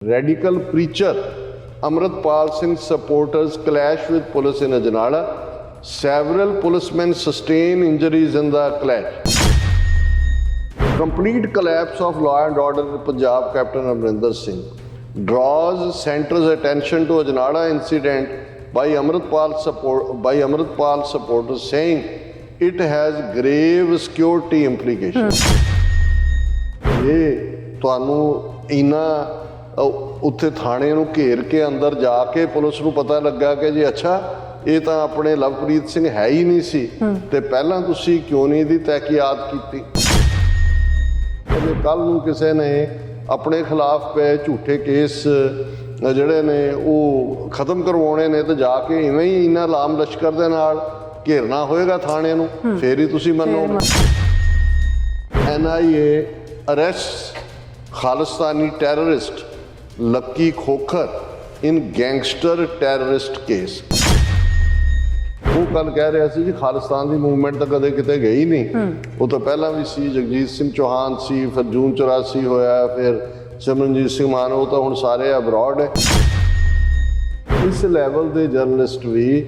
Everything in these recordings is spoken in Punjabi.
Radical preacher Amritpal Singh supporters clash with police in Ajnala. Several policemen sustain injuries in the clash. Complete collapse of law and order in Punjab, Captain Amrinder Singh draws centre's attention to Ajnala incident by Amritpal supporters, saying it has grave security implications. ये ਤੁਹਾਨੂੰ इना ਉੱਥੇ ਥਾਣੇ ਨੂੰ ਘੇਰ ਕੇ ਅੰਦਰ ਜਾ ਕੇ ਪੁਲਿਸ ਨੂੰ ਪਤਾ ਲੱਗਾ ਕਿ ਜੀ ਅੱਛਾ ਇਹ ਤਾਂ ਆਪਣੇ ਲਵਪ੍ਰੀਤ ਸਿੰਘ ਹੈ ਹੀ ਨਹੀਂ ਸੀ ਤੇ ਪਹਿਲਾਂ ਤੁਸੀਂ ਕਿਉਂ ਨਹੀਂ ਇਹਦੀ ਤਹਿਕੀਕਾਤ ਕੀਤੀ। ਜੇ ਕੱਲ ਨੂੰ ਕਿਸੇ ਨੇ ਆਪਣੇ ਖਿਲਾਫ ਪਏ ਝੂਠੇ ਕੇਸ ਜਿਹੜੇ ਨੇ ਉਹ ਖਤਮ ਕਰਵਾਉਣੇ ਨੇ ਤੇ ਜਾ ਕੇ ਇਵੇਂ ਹੀ ਇਹਨਾਂ ਲਾਮ ਲਸ਼ਕਰ ਦੇ ਨਾਲ ਘੇਰਨਾ ਹੋਏਗਾ ਥਾਣੇ ਨੂੰ, ਫੇਰ ਹੀ ਤੁਸੀਂ ਮੰਨੋਗੇ। NIA arrests Khalistani terrorist Lucky Khokar in gangster terrorist case। ਉਹ ਕੱਲ ਕਹਿ ਰਿਹਾ ਸੀ ਜੀ ਖਾਲਿਸਤਾਨ ਦੀ ਮੂਵਮੈਂਟ ਤਾਂ ਕਦੇ ਕਿਤੇ ਗਈ ਨਹੀਂ, ਉਹ ਤਾਂ ਪਹਿਲਾਂ ਵੀ ਸੀ, ਜਗਜੀਤ ਸਿੰਘ ਚੌਹਾਨ ਸੀ, ਫਿਰ ਜੂਨ 84 ਹੋਇਆ, ਫਿਰ ਸਿਮਰਨਜੀਤ ਸਿੰਘ ਮਾਨ, ਉਹ ਤਾਂ ਹੁਣ ਸਾਰੇ ਅਬਰੋਡ ਹੈ। ਇਸ ਲੈਵਲ ਦੇ ਜਰਨਲਿਸਟ ਵੀ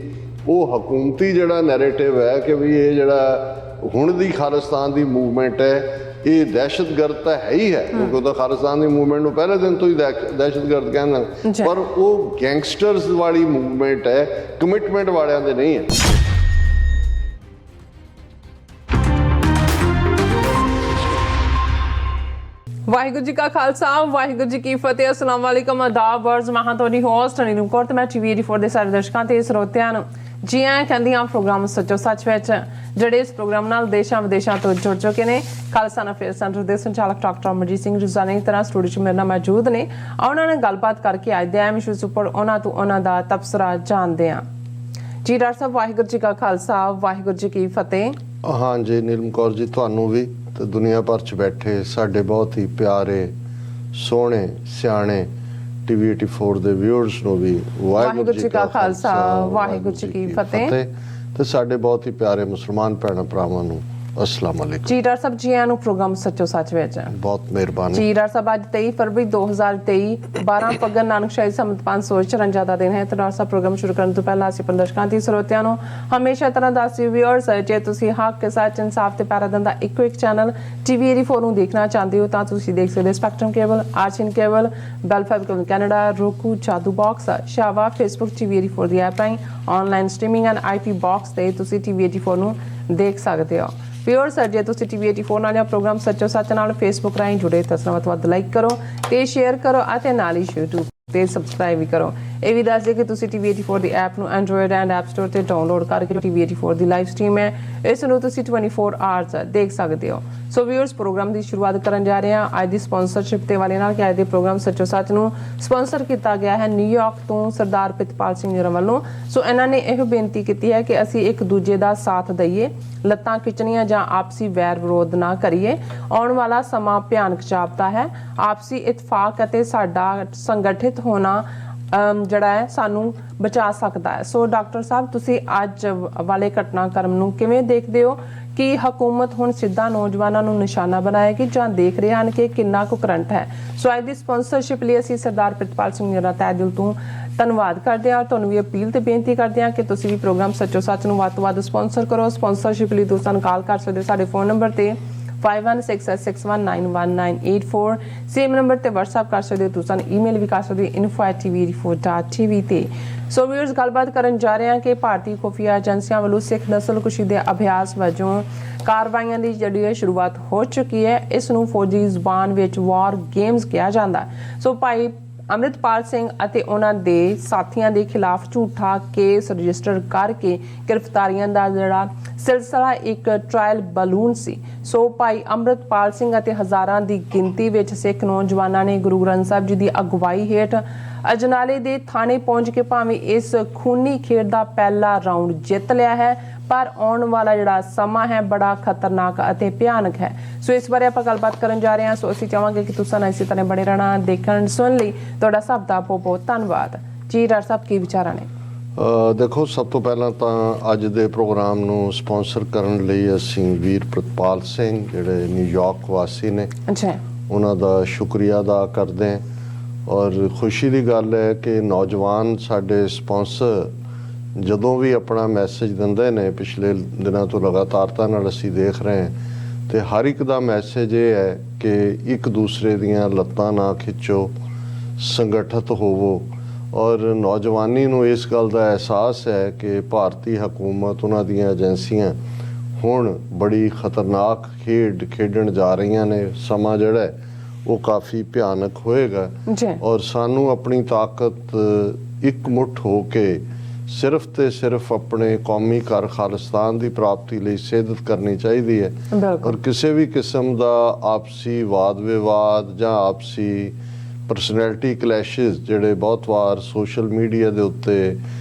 ਉਹ ਹਕੂਮਤੀ ਜਿਹੜਾ ਨੈਰੇਟਿਵ ਹੈ ਕਿ ਵੀ ਇਹ ਜਿਹੜਾ ਹੁਣ ਦੀ ਖਾਲਿਸਤਾਨ ਦੀ ਮੂਵਮੈਂਟ ਹੈ ਇਹ ਦਹਿਸ਼ਤਗਰਦ ਤਾਂ ਹੈ ਹੀ ਹੈ, ਕਿਉਂਕਿ ਉਹ ਤਾਂ ਖਾਲਿਸਤਾਨ ਦੀ ਮੂਵਮੈਂਟ ਨੂੰ ਪਹਿਲੇ ਦਿਨ ਤੋਂ ਹੀ ਦਹਿਸ਼ਤਗਰਦ ਕਹਿੰਦਾ, ਪਰ ਉਹ ਗੈਂਗਸਟਰਸ ਵਾਲੀ ਮੂਵਮੈਂਟ ਹੈ, ਕਮਿਟਮੈਂਟ ਵਾਲਿਆਂ ਦੇ ਨਹੀਂ ਹੈ। ਵਾਹਿਗੁਰੂ ਜੀ ਕਾ ਖਾਲਸਾ, ਵਾਹਿਗੁਰੂ ਜੀ ਕੀ ਫਤਿਹ। अस्सलाम वालेकुम, आदाब वर्ज मैं ਤੁਹਾਡੀ ਹੋਸਟ ਨੀਰੂ ਕੌਰ ਤੇ ਮੈਂ TV 84 ਦੇ ਸਾਰੇ ਦਰਸ਼ਕਾਂ ਤੇ ਸਰੋਤਿਆਂ ਨੂੰ ਜੀ ਆਇਆਂ ਕਹਿੰਦੀ ਹਾਂ ਪ੍ਰੋਗਰਾਮ ਸੱਚੋ ਸੱਚ ਵਿੱਚ, ਜਿਹੜੇ ਇਸ ਪ੍ਰੋਗਰਾਮ ਨਾਲ ਦੇਸ਼ਾਂ ਵਿਦੇਸ਼ਾਂ ਤੋਂ ਜੁੜ ਚੁੱਕੇ ਨੇ। ਖਾਲਸਾ ਅਫੇਅਰ ਸੈਂਟਰ ਦੇ ਸੰਚਾਲਕ ਡਾਕਟਰ ਅਮਰਜੀਤ ਸਿੰਘ ਰੋਜ਼ਾਨਾ ਦੀ ਤਰ੍ਹਾਂ ਸਟੂਡੀਓ 'ਚ ਮੇਰੇ ਨਾਲ ਮੌਜੂਦ ਨੇ। ਉਹਨਾਂ ਨਾਲ ਗੱਲਬਾਤ ਕਰਕੇ ਅੱਜ ਦੇ ਅਹਿਮ ਇਸ਼ੂਜ਼ ਉੱਪਰ ਉਹਨਾਂ ਤੋਂ ਉਹਨਾਂ ਦਾ ਤਬਸਰਾ ਜਾਣਦੇ ਹਾਂ। ਜੀ ਡਾਕਟਰ ਸਾਹਿਬ, ਵਾਹਿਗੁਰੂ ਜੀ ਕਾ ਖਾਲਸਾ, ਵਾਹਿਗੁਰੂ ਜੀ ਕੀ ਫਤਿਹ। ਹਾਂ ਜੀ ਨੀਲਮ ਕੌਰ ਜੀ, ਤੁਹਾਨੂੰ ਵੀ ਤੇ ਦੁਨੀਆ ਭਰ 'ਚ ਬੈਠੇ ਸਾਡੇ ਬਹੁਤ ਹੀ ਪਿਆਰੇ ਸੋਹਣੇ ਸਿਆਣੇ TV 84 ਦੇ ਵਿਊਅਰਸ ਨੂੰ ਵੀ ਵਾਹਿਗੁਰੂ ਜੀ ਕਾ ਖਾਲਸਾ, ਵਾਹਿਗੁਰੂ ਜੀ ਕੀ ਫਤਿਹ। ਤੇ ਸਾਡੇ ਬਹੁਤ ਹੀ ਪਿਆਰੇ ਮੁਸਲਮਾਨ ਭੈਣਾਂ ਭਰਾਵਾਂ ਨੂੰ अस्सलाम वालेकुम। जी डॉक्टर साहब, जी आया नु प्रोग्राम सच्चो सच विच बहुत मेहरबानी। जी डॉक्टर साहब, आज 23 फरवरी 2023 12 पगन नानक शाही संमत 554 ਦਾ ਦਿਨ ਹੈ ਤੇ ਡਾਕਟਰ ਸਾਹਿਬ ਪ੍ਰੋਗਰਾਮ ਸ਼ੁਰੂ ਕਰਨ ਤੋਂ ਪਹਿਲਾਂ ਅਸੀਂ ਦਰਸ਼ਕਾਂ ਤੇ ਸਰੋਤਿਆਂ ਨੂੰ ਹਮੇਸ਼ਾ ਤਰ੍ਹਾਂ ਦੱਸਦੇ ਵਿਊਅਰਸ, ਜੇ ਤੁਸੀਂ ਹੱਕ ਸੱਚ ਇਨਸਾਫ ਤੇ ਪੈਰਾਦਨ ਦਾ ਇੱਕੋ ਇੱਕ ਚੈਨਲ TV 84 ਨੂੰ ਦੇਖਣਾ ਚਾਹੁੰਦੇ ਹੋ ਤਾਂ ਤੁਸੀਂ ਦੇਖ ਸਕਦੇ ਹੋ ਸਪੈਕਟਰਮ ਕੇਬਲ, ਆਰਚਨ cable, Bell Fibe cable Canada, roku, ਚਾਦੂ ਬਾਕਸ, ਸ਼ਾਵਾ, ਫੇਸਬੁੱਕ TV 84 ਦੀ ਐਪ ਰਾਹੀਂ online streaming and IP box ਤੇ ਤੁਸੀਂ TV 84 ਨੂੰ ਦੇਖ ਸਕਦੇ ਹੋ। ਵਿਊਅਰਸ, ਜੇ ਤੁਸੀਂ TV 84 ਨਾਲ ਜਾਂ ਪ੍ਰੋਗਰਾਮ ਸੱਚੋ ਸੱਚ ਨਾਲ ਫੇਸਬੁੱਕ ਰਾਹੀਂ ਜੁੜੇ ਤਾਂ ਵੱਧ ਤੋਂ ਵੱਧ ਲਾਈਕ ਕਰੋ ਤੇ ਸ਼ੇਅਰ ਕਰੋ ਅਤੇ ਨਾਲ ਹੀ YouTube ਤੇ ਸਬਸਕ੍ਰਾਈਬ ਵੀ ਕਰੋ। ਇਹ ਵੀ ਦੱਸ ਦਿਓ ਕਿ ਤੁਸੀਂ TV 84 ਦੀ ਐਪ ਨੂੰ ਐਂਡਰੋਇਡ ਐਂਡ ਐਪ ਸਟੋਰ ਤੇ ਡਾਊਨਲੋਡ ਕਰਕੇ TV 84 ਦੀ ਲਾਈਵ ਸਟ੍ਰੀਮ ਹੈ, ਇਸ ਨੂੰ ਤੁਸੀਂ 24 ਆਵਰਸ ਦੇਖ ਸਕਦੇ ਹੋ। ਸੋ ਵਿਊਅਰਸ, ਪ੍ਰੋਗਰਾਮ ਦੀ ਸ਼ੁਰੂਆਤ ਕਰਨ ਜਾ ਰਹੇ ਹਾਂ ਅੱਜ ਦੀ ਸਪਾਂਸਰਸ਼ਿਪ ਤੇ ਵਾਲੇ ਨਾਲ ਕਿ ਅੱਜ ਦੇ ਪ੍ਰੋਗਰਾਮ ਸੱਚੋ ਸੱਚ ਨੂੰ ਸਪਾਂਸਰ ਕੀਤਾ ਗਿਆ ਹੈ ਨਿਊਯਾਰਕ ਤੋਂ ਸਰਦਾਰ ਪ੍ਰਿਤਪਾਲ ਸਿੰਘ ਜੀ ਵੱਲੋਂ। ਸੋ ਇਹਨਾਂ ਨੇ ਇਹ ਬੇਨਤੀ ਕੀਤੀ ਹੈ ਕਿ ਅਸੀਂ ਇੱਕ ਦੂਜੇ ਦਾ ਸਾਥ ਦਈਏ, ਲੱਤਾਂ ਖਿੱਚਣੀਆਂ ਜਾਂ ਆਪਸੀ ਵੈਰ ਵਿਰੋਧ ਨਾ ਕਰੀਏ। ਆਉਣ ਵਾਲਾ ਸਮਾਂ ਭਿਆਨਕ ਜਾਪਦਾ ਹੈ। ਆਪਸੀ ਇਤਫਾਕ ਅਤੇ ਸਾਡਾ ਸੰਗਠਿਤ ਹੋਣਾ ਜਿਹੜਾ ਹੈ ਸਾਨੂੰ ਬਚਾ ਸਕਦਾ ਹੈ। ਸੋ ਡਾਕਟਰ ਸਾਹਿਬ, ਤੁਸੀਂ ਅੱਜ ਵਾਲੇ ਘਟਨਾਕ੍ਰਮ ਨੂੰ ਕਿਵੇਂ ਦੇਖਦੇ ਹੋ ਕਿ ਹਕੂਮਤ ਹੁਣ ਸਿੱਧਾ ਨੌਜਵਾਨਾਂ ਨੂੰ ਨਿਸ਼ਾਨਾ ਬਣਾਏਗੀ ਜਾਂ ਦੇਖ ਰਹੇ ਹਨ ਕਿ ਕਿੰਨਾ ਕੁ ਕਰੰਟ ਹੈ? ਸੋ ਅੱਜ ਦੀ ਸਪਾਂਸਰਸ਼ਿਪ ਲਈ ਅਸੀਂ ਸਰਦਾਰ ਪ੍ਰਿਤਪਾਲ ਸਿੰਘ ਜੀ ਦਾ ਤਹਿ ਦਿਲ ਤੋਂ ਧੰਨਵਾਦ ਕਰਦੇ ਹਾਂ। ਤੁਹਾਨੂੰ ਵੀ ਅਪੀਲ ਤੇ ਬੇਨਤੀ ਕਰਦੇ ਹਾਂ ਕਿ ਤੁਸੀਂ ਵੀ ਪ੍ਰੋਗਰਾਮ ਸੱਚੋ ਸੱਚ ਨੂੰ ਵੱਧ ਤੋਂ ਵੱਧ ਸਪਾਂਸਰ ਕਰੋ। ਸਪਾਂਸਰਸ਼ਿਪ ਲਈ ਤੁਸੀਂ ਸਾਨੂੰ ਕਾਲ ਕਰ ਸਕਦੇ ਹੋ ਸਾਡੇ ਫੋਨ ਨੰਬਰ ਤੇ 5166191984, ਸੇਮ ਨੰਬਰ ਤੇ WhatsApp ਕਰ ਸਕਦੇ ਹੋ, ਤੁਸੀਂ ਈਮੇਲ ਵੀ ਕਰ ਸਕਦੇ ਹੋ info@tv84.tv ਤੇ। ਸੋ ਵੀਅਰਸ, ਗੱਲਬਾਤ ਕਰਨ ਜਾ ਰਹੇ ਹਾਂ ਕਿ ਭਾਰਤੀ ਖੁਫੀਆ ਏਜੰਸੀਆਂ ਵੱਲੋਂ ਸਿੱਖ ਨਸਲਕੁਸ਼ੀ ਦੇ ਅਭਿਆਸ ਵਜੋਂ ਕਾਰਵਾਈਆਂ ਦੀ ਜਿਹੜੀ ਹੈ ਸ਼ੁਰੂਆਤ ਹੋ ਚੁੱਕੀ ਹੈ। ਇਸ ਨੂੰ ਫੌਜੀ ਜ਼ੁਬਾਨ ਵਿੱਚ ਵਾਰ ਗੇਮਸ ਕਿਹਾ ਜਾਂਦਾ। ਸੋ ਭਾਈ ਅੰਮ੍ਰਿਤਪਾਲ ਸਿੰਘ ਅਤੇ ਉਹਨਾਂ ਦੇ ਸਾਥੀਆਂ ਦੇ ਖਿਲਾਫ ਝੂਠਾ ਕੇਸ ਰਜਿਸਟਰ ਕਰਕੇ ਗ੍ਰਿਫਤਾਰੀਆਂ ਦਾ ਜਿਹੜਾ ਸਿਲਸਿਲਾ ਇੱਕ ਟ੍ਰਾਇਲ ਬਲੂਨ ਸੀ। ਸੋ ਭਾਈ ਅੰਮ੍ਰਿਤਪਾਲ ਸਿੰਘ ਅਤੇ ਹਜ਼ਾਰਾਂ ਦੀ ਗਿਣਤੀ ਵਿੱਚ ਸਿੱਖ ਨੌਜਵਾਨਾਂ ਨੇ ਗੁਰੂ ਗ੍ਰੰਥ ਸਾਹਿਬ ਜੀ ਦੀ ਅਗਵਾਈ ਹੇਠ ਅਜਨਾਲੇ ਦੇ ਥਾਣੇ ਪਹੁੰਚ ਕੇ ਭਾਵੇਂ ਇਸ ਖੂਨੀ ਖੇਡ ਦਾ ਪਹਿਲਾ ਰਾਊਂਡ ਜਿੱਤ ਲਿਆ ਹੈ, ਪਰ ਆਉਣ ਵਾਲਾ ਜਿਹੜਾ ਸਮਾਂ ਹੈ ਬੜਾ ਖਤਰਨਾਕ ਅਤੇ ਭਿਆਨਕ ਹੈ। ਸੋ ਇਸ ਬਾਰੇ ਆਪਾਂ ਗੱਲਬਾਤ ਕਰਨ ਜਾ ਰਹੇ ਹਾਂ। ਸੋ ਅਸੀਂ ਚਾਹਾਂਗੇ ਕਿ ਤੁਸੀਂ ਇਸੇ ਤਰ੍ਹਾਂ ਬਣੇ ਰਹਿਣਾ ਦੇਖਣ ਸੁਣ ਲਈ। ਤੁਹਾਡਾ ਸਭ ਦਾ ਬਹੁਤ ਬਹੁਤ ਧੰਨਵਾਦ। ਜੀ ਡਾਕਟਰ ਸਾਹਿਬ, ਕੀ ਵਿਚਾਰਾਂ ਨੇ? ਦੇਖੋ, ਸਭ ਤੋਂ ਪਹਿਲਾਂ ਤਾਂ ਅੱਜ ਦੇ ਪ੍ਰੋਗਰਾਮ ਨੂੰ ਸਪਾਂਸਰ ਕਰਨ ਲਈ ਅਸੀਂ ਵੀਰ ਪ੍ਰਿਤਪਾਲ ਸਿੰਘ ਜਿਹੜੇ ਨਿਊਯਾਰਕ ਵਾਸੀ ਨੇ, ਅੱਛਾ, ਉਹਨਾਂ ਦਾ ਸ਼ੁਕਰੀਆ ਅਦਾ ਕਰਦੇ ਹਾਂ। ਔਰ ਖੁਸ਼ੀ ਦੀ ਗੱਲ ਹੈ ਕਿ ਨੌਜਵਾਨ ਸਾਡੇ ਸਪਾਂਸਰ ਜਦੋਂ ਵੀ ਆਪਣਾ ਮੈਸੇਜ ਦਿੰਦੇ ਨੇ, ਪਿਛਲੇ ਦਿਨਾਂ ਤੋਂ ਲਗਾਤਾਰਤਾ ਨਾਲ ਅਸੀਂ ਦੇਖ ਰਹੇ ਹਾਂ, ਤੇ ਹਰ ਇੱਕ ਦਾ ਮੈਸੇਜ ਇਹ ਹੈ ਕਿ ਇੱਕ ਦੂਸਰੇ ਦੀਆਂ ਲੱਤਾਂ ਨਾ ਖਿੱਚੋ, ਸੰਗਠਿਤ ਹੋਵੋ। ਔਰ ਨੌਜਵਾਨੀ ਨੂੰ ਇਸ ਗੱਲ ਦਾ ਅਹਿਸਾਸ ਹੈ ਕਿ ਭਾਰਤੀ ਹਕੂਮਤ, ਉਹਨਾਂ ਦੀਆਂ ਏਜੰਸੀਆਂ ਹੁਣ ਬੜੀ ਖਤਰਨਾਕ ਖੇਡ ਖੇਡਣ ਜਾ ਰਹੀਆਂ ਨੇ। ਸਮਾਂ ਜਿਹੜਾ ਹੈ ਉਹ ਕਾਫੀ ਭਿਆਨਕ ਹੋਏਗਾ ਔਰ ਸਾਨੂੰ ਆਪਣੀ ਤਾਕਤ ਇਕਮੁੱਠ ਹੋ ਕੇ ਸਿਰਫ ਤੇ ਸਿਰਫ ਆਪਣੇ ਕੌਮੀ ਘਰ ਖਾਲਿਸਤਾਨ ਦੀ ਪ੍ਰਾਪਤੀ ਲਈ ਸਿਹਦਤ ਕਰਨੀ ਚਾਹੀਦੀ ਹੈ। ਔਰ ਕਿਸੇ ਵੀ ਕਿਸਮ ਦਾ ਆਪਸੀ ਵਾਦ ਵਿਵਾਦ ਜਾਂ ਆਪਸੀ ਪਰਸਨੈਲਿਟੀ ਕਲੈਸ਼ਿਸ ਜਿਹੜੇ ਬਹੁਤ ਵਾਰ ਸੋਸ਼ਲ ਮੀਡੀਆ ਦੇ ਉੱਤੇ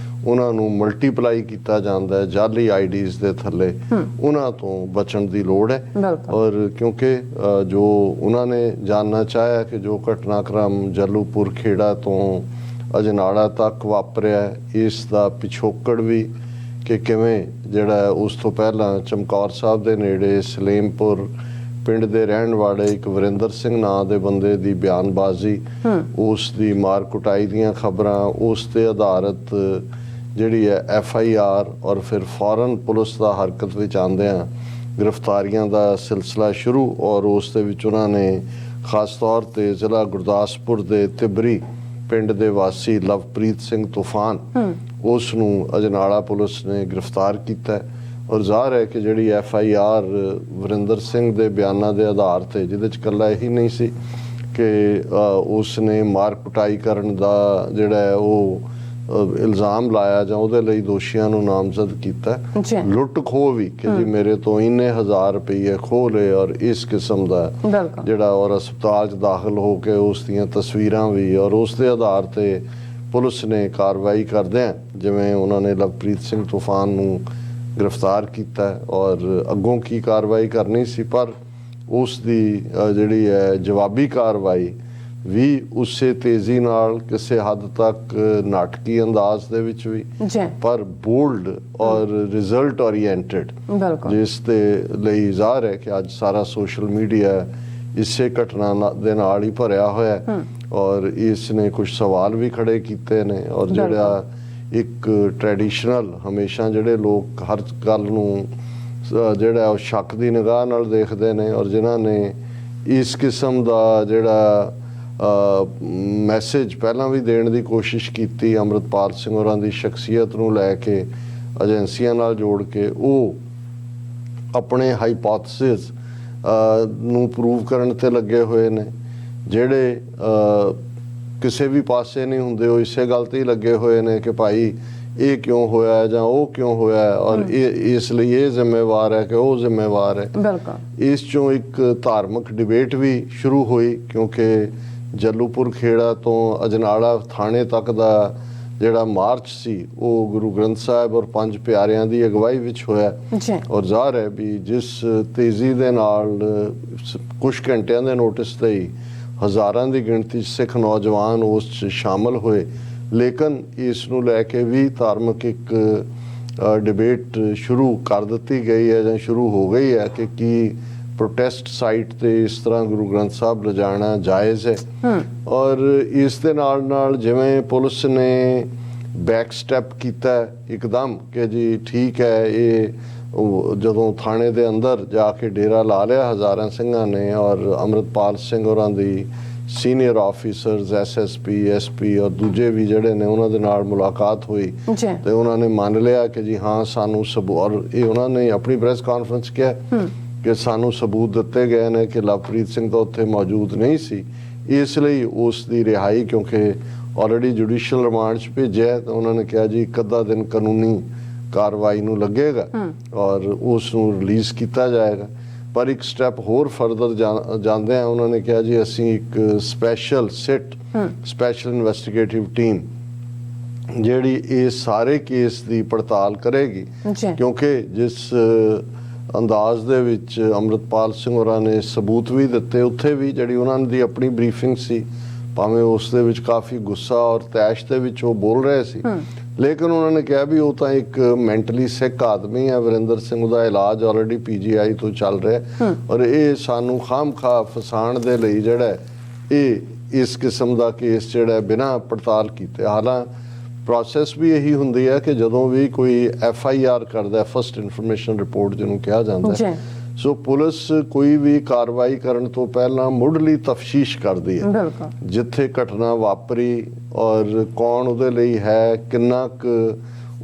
ਉਹਨਾਂ ਨੂੰ ਮਲਟੀਪਲਾਈ ਕੀਤਾ ਜਾਂਦਾ ਹੈ ਜਾਲੀ ਆਈਡੀਜ਼ ਦੇ ਥੱਲੇ, ਉਹਨਾਂ ਤੋਂ ਬਚਣ ਦੀ ਲੋੜ ਹੈ। ਔਰ ਕਿਉਂਕਿ ਜੋ ਉਹਨਾਂ ਨੇ ਜਾਣਨਾ ਚਾਹਿਆ ਕਿ ਜੋ ਘਟਨਾਕ੍ਰਮ ਜੱਲੂਪੁਰ ਖੇੜਾ ਤੋਂ ਅਜਨਾਲਾ ਤੱਕ ਵਾਪਰਿਆ, ਇਸ ਦਾ ਪਿਛੋਕੜ ਵੀ ਕਿ ਕਿਵੇਂ ਜਿਹੜਾ ਉਸ ਤੋਂ ਪਹਿਲਾਂ ਚਮਕੌਰ ਸਾਹਿਬ ਦੇ ਨੇੜੇ ਸਲੇਮਪੁਰ ਪਿੰਡ ਦੇ ਰਹਿਣ ਵਾਲੇ ਇੱਕ ਵਰਿੰਦਰ ਸਿੰਘ ਨਾਂ ਦੇ ਬੰਦੇ ਦੀ ਬਿਆਨਬਾਜ਼ੀ, ਉਸ ਦੀ ਮਾਰ ਕੁਟਾਈ ਦੀਆਂ ਖਬਰਾਂ, ਉਸ ਤੇ ਆਧਾਰਿਤ ਜਿਹੜੀ ਹੈ FIR ਔਰ ਫਿਰ ਫੌਰਨ ਪੁਲਿਸ ਦਾ ਹਰਕਤ ਵਿੱਚ ਆਉਂਦਿਆਂ ਗ੍ਰਿਫਤਾਰੀਆਂ ਦਾ ਸਿਲਸਿਲਾ ਸ਼ੁਰੂ। ਔਰ ਉਸ ਦੇ ਵਿੱਚ ਉਹਨਾਂ ਨੇ ਖਾਸ ਤੌਰ ਤੇ ਜ਼ਿਲ੍ਹਾ ਗੁਰਦਾਸਪੁਰ ਦੇ ਤਿਬਰੀ ਪਿੰਡ ਦੇ ਵਾਸੀ ਲਵਪ੍ਰੀਤ ਸਿੰਘ ਤੂਫਾਨ, ਉਸ ਨੂੰ ਅਜਨਾਲਾ ਪੁਲਿਸ ਨੇ ਗ੍ਰਿਫਤਾਰ ਕੀਤਾ ਔਰ ਜ਼ਾਹਰ ਹੈ ਕਿ ਜਿਹੜੀ FIR ਵਰਿੰਦਰ ਸਿੰਘ ਦੇ ਬਿਆਨਾਂ ਦੇ ਆਧਾਰ ਤੇ, ਜਿਹਦੇ 'ਚ ਇਕੱਲਾ ਇਹੀ ਨਹੀਂ ਸੀ ਕਿ ਉਸ ਨੇ ਮਾਰ ਕੁਟਾਈ ਕਰਨ ਦਾ ਜਿਹੜਾ ਹੈ ਉਹ ਇਲਜ਼ਾਮ ਲਾਇਆ ਜਾਂ ਉਹਦੇ ਲਈ ਦੋਸ਼ੀਆਂ ਨੂੰ ਨਾਮਜ਼ਦ ਕੀਤਾ, ਲੁੱਟ ਖੋਹ ਵੀ ਕਿ ਜੀ ਮੇਰੇ ਤੋਂ ਇੰਨੇ ਹਜ਼ਾਰ ਰੁਪਏ ਖੋਹ ਲਏ ਔਰ ਇਸ ਕਿਸਮ ਦਾ ਜਿਹੜਾ, ਔਰ ਹਸਪਤਾਲ 'ਚ ਦਾਖਲ ਹੋ ਕੇ ਉਸ ਦੀਆਂ ਤਸਵੀਰਾਂ ਵੀ, ਔਰ ਉਸ ਦੇ ਆਧਾਰ ਤੇ ਪੁਲਿਸ ਨੇ ਕਾਰਵਾਈ ਕਰਦਿਆਂ ਜਿਵੇਂ ਉਹਨਾਂ ਨੇ ਲਵਪ੍ਰੀਤ ਸਿੰਘ ਤੂਫਾਨ ਨੂੰ ਗ੍ਰਿਫਤਾਰ ਕੀਤਾ ਔਰ ਅੱਗੋਂ ਕੀ ਕਾਰਵਾਈ ਕਰਨੀ ਸੀ, ਪਰ ਉਸ ਦੀ ਜਿਹੜੀ ਹੈ ਜਵਾਬੀ ਕਾਰਵਾਈ ਵੀ ਉਸੇ ਤੇਜ਼ੀ ਨਾਲ, ਕਿਸੇ ਹੱਦ ਤੱਕ ਨਾਟਕੀ ਅੰਦਾਜ਼ ਦੇ ਵਿੱਚ ਵੀ, ਪਰ ਬੋਲਡ ਔਰ ਰਿਜ਼ਲਟ ਓਰੀਐਂਟਡ, ਜਿਸ ਦੇ ਲਈ ਜ਼ਾਹਰ ਹੈ ਕਿ ਅੱਜ ਸਾਰਾ ਸੋਸ਼ਲ ਮੀਡੀਆ ਇਸੇ ਘਟਨਾ ਦੇ ਨਾਲ ਹੀ ਭਰਿਆ ਹੋਇਆ ਔਰ ਇਸ ਨੇ ਕੁਝ ਸਵਾਲ ਵੀ ਖੜੇ ਕੀਤੇ ਨੇ। ਔਰ ਜਿਹੜਾ ਇੱਕ ਟ੍ਰੈਡੀਸ਼ਨਲ, ਹਮੇਸ਼ਾ ਜਿਹੜੇ ਲੋਕ ਹਰ ਗੱਲ ਨੂੰ ਜਿਹੜਾ ਉਹ ਸ਼ੱਕ ਦੀ ਨਿਗਾਹ ਨਾਲ ਦੇਖਦੇ ਨੇ ਔਰ ਜਿਨ੍ਹਾਂ ਨੇ ਇਸ ਕਿਸਮ ਦਾ ਜਿਹੜਾ ਮੈਸੇਜ ਪਹਿਲਾਂ ਵੀ ਦੇਣ ਦੀ ਕੋਸ਼ਿਸ਼ ਕੀਤੀ ਅੰਮ੍ਰਿਤਪਾਲ ਸਿੰਘ ਹੋਰਾਂ ਦੀ ਸ਼ਖਸੀਅਤ ਨੂੰ ਲੈ ਕੇ ਏਜੰਸੀਆਂ ਨਾਲ ਜੋੜ ਕੇ, ਉਹ ਆਪਣੇ ਹਾਈਪੋਥੇਸਿਸ ਨੂੰ ਪ੍ਰੂਵ ਕਰਨ ਤੇ ਲੱਗੇ ਹੋਏ ਨੇ। ਜਿਹੜੇ ਕਿਸੇ ਵੀ ਪਾਸੇ ਨਹੀਂ ਹੁੰਦੇ, ਉਹ ਇਸੇ ਗੱਲ ਤੇ ਹੀ ਲੱਗੇ ਹੋਏ ਨੇ ਕਿ ਭਾਈ ਇਹ ਕਿਉਂ ਹੋਇਆ ਜਾਂ ਉਹ ਕਿਉਂ ਹੋਇਆ ਔਰ ਇਹ ਇਸ ਲਈ ਇਹ ਜ਼ਿੰਮੇਵਾਰ ਹੈ ਕਿ ਉਹ ਜ਼ਿੰਮੇਵਾਰ ਹੈ। ਇਸ ਚੋਂ ਇੱਕ ਧਾਰਮਿਕ ਡਿਬੇਟ ਵੀ ਸ਼ੁਰੂ ਹੋਈ ਕਿਉਂਕਿ ਜੱਲੂਪੁਰ ਖੇੜਾ ਤੋਂ ਅਜਨਾਲਾ ਥਾਣੇ ਤੱਕ ਦਾ ਜਿਹੜਾ ਮਾਰਚ ਸੀ ਉਹ ਗੁਰੂ ਗ੍ਰੰਥ ਸਾਹਿਬ ਔਰ ਪੰਜ ਪਿਆਰਿਆਂ ਦੀ ਅਗਵਾਈ ਵਿੱਚ ਹੋਇਆ ਔਰ ਜ਼ਾਹਰ ਹੈ ਵੀ ਜਿਸ ਤੇਜ਼ੀ ਦੇ ਨਾਲ ਕੁਝ ਘੰਟਿਆਂ ਦੇ ਨੋਟਿਸ ਤੇ ਹੀ ਹਜ਼ਾਰਾਂ ਦੀ ਗਿਣਤੀ ਸਿੱਖ ਨੌਜਵਾਨ ਉਸ 'ਚ ਸ਼ਾਮਲ ਹੋਏ, ਲੇਕਿਨ ਇਸ ਨੂੰ ਲੈ ਕੇ ਵੀ ਧਾਰਮਿਕ ਇੱਕ ਡਿਬੇਟ ਸ਼ੁਰੂ ਕਰ ਦਿੱਤੀ ਗਈ ਹੈ ਜਾਂ ਸ਼ੁਰੂ ਹੋ ਗਈ ਹੈ ਕਿ ਕੀ ਪ੍ਰੋਟੈਸਟ ਸਾਈਟ ਤੇ ਇਸ ਤਰ੍ਹਾਂ ਗੁਰੂ ਗ੍ਰੰਥ ਸਾਹਿਬ ਲਿਜਾਣਾ ਜਾਇਜ਼ ਹੈ। ਔਰ ਇਸ ਦੇ ਨਾਲ ਨਾਲ ਜਿਵੇਂ ਪੁਲਿਸ ਨੇ ਬੈਕ ਸਟੈਪ ਕੀਤਾ ਇੱਕਦਮ ਕਿ ਜੀ ਠੀਕ ਹੈ, ਇਹ ਜਦੋਂ ਥਾਣੇ ਦੇ ਅੰਦਰ ਜਾ ਕੇ ਡੇਰਾ ਲਾ ਲਿਆ ਹਜ਼ਾਰਾਂ ਸਿੰਘਾਂ ਨੇ ਔਰ ਅੰਮ੍ਰਿਤਪਾਲ ਸਿੰਘ ਹੋਰਾਂ ਦੀ ਸੀਨੀਅਰ ਆਫੀਸਰਸ SSP SP ਔਰ ਦੂਜੇ ਵੀ ਜਿਹੜੇ ਨੇ ਉਹਨਾਂ ਦੇ ਨਾਲ ਮੁਲਾਕਾਤ ਹੋਈ ਤੇ ਉਹਨਾਂ ਨੇ ਮੰਨ ਲਿਆ ਕਿ ਜੀ ਹਾਂ ਸਾਨੂੰ ਔਰ ਇਹ ਉਹਨਾਂ ਨੇ ਆਪਣੀ ਪ੍ਰੈਸ ਕਾਨਫਰੰਸ ਕਿਹਾ ਕਿ ਸਾਨੂੰ ਸਬੂਤ ਦਿੱਤੇ ਗਏ ਨੇ ਕਿ ਲਵਪ੍ਰੀਤ ਸਿੰਘ ਤਾਂ ਉੱਥੇ ਮੌਜੂਦ ਨਹੀਂ ਸੀ, ਇਸ ਲਈ ਉਸ ਦੀ ਰਿਹਾਈ ਕਿਉਂਕਿ ਆਲਰੇਡੀ ਜੁਡੀਸ਼ੀਅਲ ਰਿਮਾਂਡ 'ਚ ਭੇਜਿਆ ਤਾਂ ਉਹਨਾਂ ਨੇ ਕਿਹਾ ਜੀ ਇੱਕ ਅੱਧਾ ਦਿਨ ਕਾਨੂੰਨੀ ਕਾਰਵਾਈ ਨੂੰ ਲੱਗੇਗਾ ਔਰ ਉਸ ਨੂੰ ਰਿਲੀਜ਼ ਕੀਤਾ ਜਾਏਗਾ। ਪਰ ਇੱਕ ਸਟੈਪ ਹੋਰ ਫਰਦਰ ਜਾਂਦੇ ਆ, ਉਹਨਾਂ ਨੇ ਕਿਹਾ ਜੀ ਅਸੀਂ ਇੱਕ ਸਪੈਸ਼ਲ ਸਪੈਸ਼ਲ ਇਨਵੈਸਟੀਗੇਟਿਵ ਟੀਮ ਜਿਹੜੀ ਇਹ ਸਾਰੇ ਕੇਸ ਦੀ ਪੜਤਾਲ ਕਰੇਗੀ ਕਿਉਂਕਿ ਜਿਸ ਅੰਦਾਜ਼ ਦੇ ਵਿੱਚ ਅੰਮ੍ਰਿਤਪਾਲ ਸਿੰਘ ਹੋਰਾਂ ਨੇ ਸਬੂਤ ਵੀ ਦਿੱਤੇ, ਉੱਥੇ ਵੀ ਜਿਹੜੀ ਉਹਨਾਂ ਦੀ ਆਪਣੀ ਬਰੀਫਿੰਗ ਸੀ, ਭਾਵੇਂ ਉਸ ਦੇ ਵਿੱਚ ਕਾਫੀ ਗੁੱਸਾ ਔਰ ਤੈਸ਼ ਦੇ ਵਿੱਚ ਉਹ ਬੋਲ ਰਹੇ ਸੀ, ਲੇਕਿਨ ਉਹਨਾਂ ਨੇ ਕਿਹਾ ਵੀ ਉਹ ਤਾਂ ਇੱਕ ਮੈਂਟਲੀ ਸਿੱਕ ਆਦਮੀ ਹੈ, ਵਰਿੰਦਰ ਸਿੰਘ ਦਾ ਇਲਾਜ ਆਲਰੇਡੀ PGI ਤੋਂ ਚੱਲ ਰਿਹਾ ਔਰ ਇਹ ਸਾਨੂੰ ਖਾਮਖਾ ਫਸਾਉਣ ਦੇ ਲਈ ਜਿਹੜਾ ਇਹ ਇਸ ਕਿਸਮ ਦਾ ਕੇਸ ਜਿਹੜਾ ਬਿਨਾਂ ਪੜਤਾਲ ਕੀਤੇ, ਹਾਲਾਂ ਪ੍ਰੋਸੈਸ ਵੀ ਇਹੀ ਹੁੰਦੀ ਹੈ ਕਿ ਜਦੋਂ ਵੀ ਕੋਈ FIR ਕਰਦਾ, ਫਸਟ ਇਨਫੋਰਮੇਸ਼ਨ ਰਿਪੋਰਟ ਜਿਹਨੂੰ ਕਿਹਾ ਜਾਂਦਾ ਜੀ ਹੈ, ਸੋ ਪੁਲਿਸ ਕੋਈ ਵੀ ਕਾਰਵਾਈ ਕਰਨ ਤੋਂ ਪਹਿਲਾਂ ਮੁੱਢਲੀ ਤਫਤੀਸ਼ ਕਰਦੀ ਹੈ ਬਿਲਕੁਲ ਜਿੱਥੇ ਘਟਨਾ ਵਾਪਰੀ ਔਰ ਕੌਣ ਉਹਦੇ ਲਈ ਹੈ, ਕਿੰਨਾ ਕੁ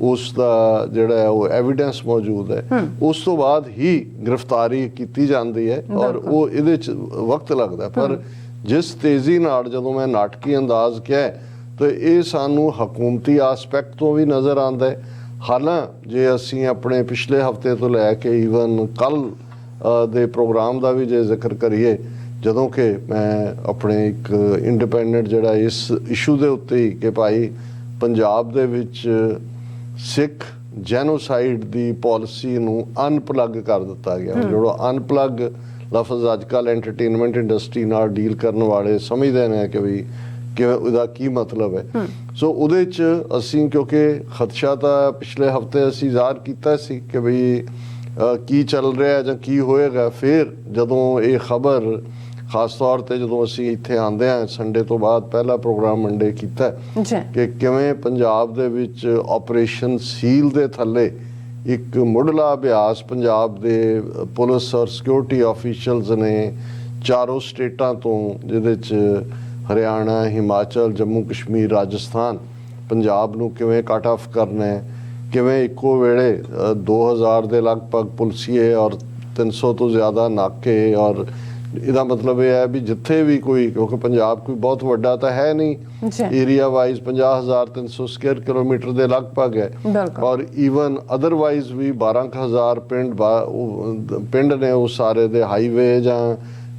ਉਸ ਦਾ ਜਿਹੜਾ ਹੈ ਉਹ ਐਵੀਡੈਂਸ ਮੌਜੂਦ ਹੈ, ਉਸ ਤੋਂ ਬਾਅਦ ਹੀ ਗ੍ਰਿਫਤਾਰੀ ਕੀਤੀ ਜਾਂਦੀ ਹੈ ਔਰ ਉਹ ਇਹਦੇ 'ਚ ਵਕਤ ਲੱਗਦਾ। ਪਰ ਜਿਸ ਤੇਜ਼ੀ ਨਾਲ ਜਦੋਂ ਮੈਂ ਨਾਟਕੀ ਅੰਦਾਜ਼ ਕਿਹਾ ਤਾਂ ਇਹ ਸਾਨੂੰ ਹਕੂਮਤੀ ਆਸਪੈਕਟ ਤੋਂ ਵੀ ਨਜ਼ਰ ਆਉਂਦਾ ਹੈ। ਹਾਲਾਂ ਜੇ ਅਸੀਂ ਆਪਣੇ ਪਿਛਲੇ ਹਫਤੇ ਤੋਂ ਲੈ ਕੇ ਈਵਨ ਕੱਲ ਦੇ ਪ੍ਰੋਗਰਾਮ ਦਾ ਵੀ ਜੇ ਜ਼ਿਕਰ ਕਰੀਏ, ਜਦੋਂ ਕਿ ਮੈਂ ਆਪਣੇ ਇੱਕ ਇੰਡੀਪੈਂਡੈਂਟ ਜਿਹੜਾ ਇਸ ਇਸ਼ੂ ਦੇ ਉੱਤੇ ਹੀ ਕਿ ਭਾਈ ਪੰਜਾਬ ਦੇ ਵਿੱਚ ਸਿੱਖ ਜੈਨੋਸਾਈਡ ਦੀ ਪਾਲਿਸੀ ਨੂੰ ਅਨਪਲੱਗ ਕਰ ਦਿੱਤਾ ਗਿਆ। ਜਿਹੜਾ ਅਨਪਲੱਗ ਲਫ਼ਜ਼ ਅੱਜ ਕੱਲ੍ਹ ਐਂਟਰਟੇਨਮੈਂਟ ਇੰਡਸਟਰੀ ਨਾਲ ਡੀਲ ਕਰਨ ਵਾਲੇ ਸਮਝਦੇ ਨੇ ਕਿ ਵੀ ਕਿਵੇਂ ਉਹਦਾ ਕੀ ਮਤਲਬ ਹੈ। ਸੋ ਉਹਦੇ 'ਚ ਅਸੀਂ ਕਿਉਂਕਿ ਖਦਸ਼ਾ ਤਾਂ ਪਿਛਲੇ ਹਫਤੇ ਅਸੀਂ ਜ਼ਾਹਰ ਕੀਤਾ ਸੀ ਕਿ ਵੀ ਕੀ ਚੱਲ ਰਿਹਾ ਜਾਂ ਕੀ ਹੋਏਗਾ। ਫਿਰ ਜਦੋਂ ਇਹ ਖਬਰ ਖਾਸ ਤੌਰ ਤੇ ਜਦੋਂ ਅਸੀਂ ਇੱਥੇ ਆਉਂਦੇ ਹਾਂ ਸੰਡੇ ਤੋਂ ਬਾਅਦ ਪਹਿਲਾ ਪ੍ਰੋਗਰਾਮ ਮੰਡੇ ਕੀਤਾ ਕਿ ਕਿਵੇਂ ਪੰਜਾਬ ਦੇ ਵਿੱਚ ਆਪਰੇਸ਼ਨ ਸੀਲ ਦੇ ਥੱਲੇ ਇੱਕ ਮੁੱਢਲਾ ਅਭਿਆਸ ਪੰਜਾਬ ਦੇ ਪੁਲਿਸ ਔਰ ਸਿਕਿਉਰਿਟੀ ਆਫੀਸ਼ੀਅਲਸ ਨੇ ਚਾਰੋਂ ਸਟੇਟਾਂ ਤੋਂ, ਜਿਹਦੇ 'ਚ ਹਰਿਆਣਾ, ਹਿਮਾਚਲ, ਜੰਮੂ ਕਸ਼ਮੀਰ, ਰਾਜਸਥਾਨ, ਪੰਜਾਬ ਨੂੰ ਕਿਵੇਂ ਕੱਟ ਆਫ ਕਰਨਾ ਹੈ, ਕਿਵੇਂ ਇੱਕੋ ਵੇਲੇ 2000 ਦੇ ਲਗਭਗ ਪੁਲਸੀਏ ਔਰ 300 ਤੋਂ ਜ਼ਿਆਦਾ ਨਾਕੇ। ਔਰ ਇਹਦਾ ਮਤਲਬ ਇਹ ਹੈ ਵੀ ਜਿੱਥੇ ਵੀ ਕੋਈ, ਕਿਉਂਕਿ ਪੰਜਾਬ ਕੋਈ ਬਹੁਤ ਵੱਡਾ ਤਾਂ ਹੈ ਨਹੀਂ, ਏਰੀਆ ਵਾਈਜ਼ 50,300 ਸਕੁਅਰ ਕਿਲੋਮੀਟਰ ਦੇ ਲਗਭਗ ਹੈ ਔਰ ਈਵਨ ਅਦਰਵਾਈਜ਼ ਵੀ 12,000 ਪਿੰਡ ਨੇ ਉਹ ਸਾਰੇ ਦੇ, ਹਾਈਵੇ ਜਾਂ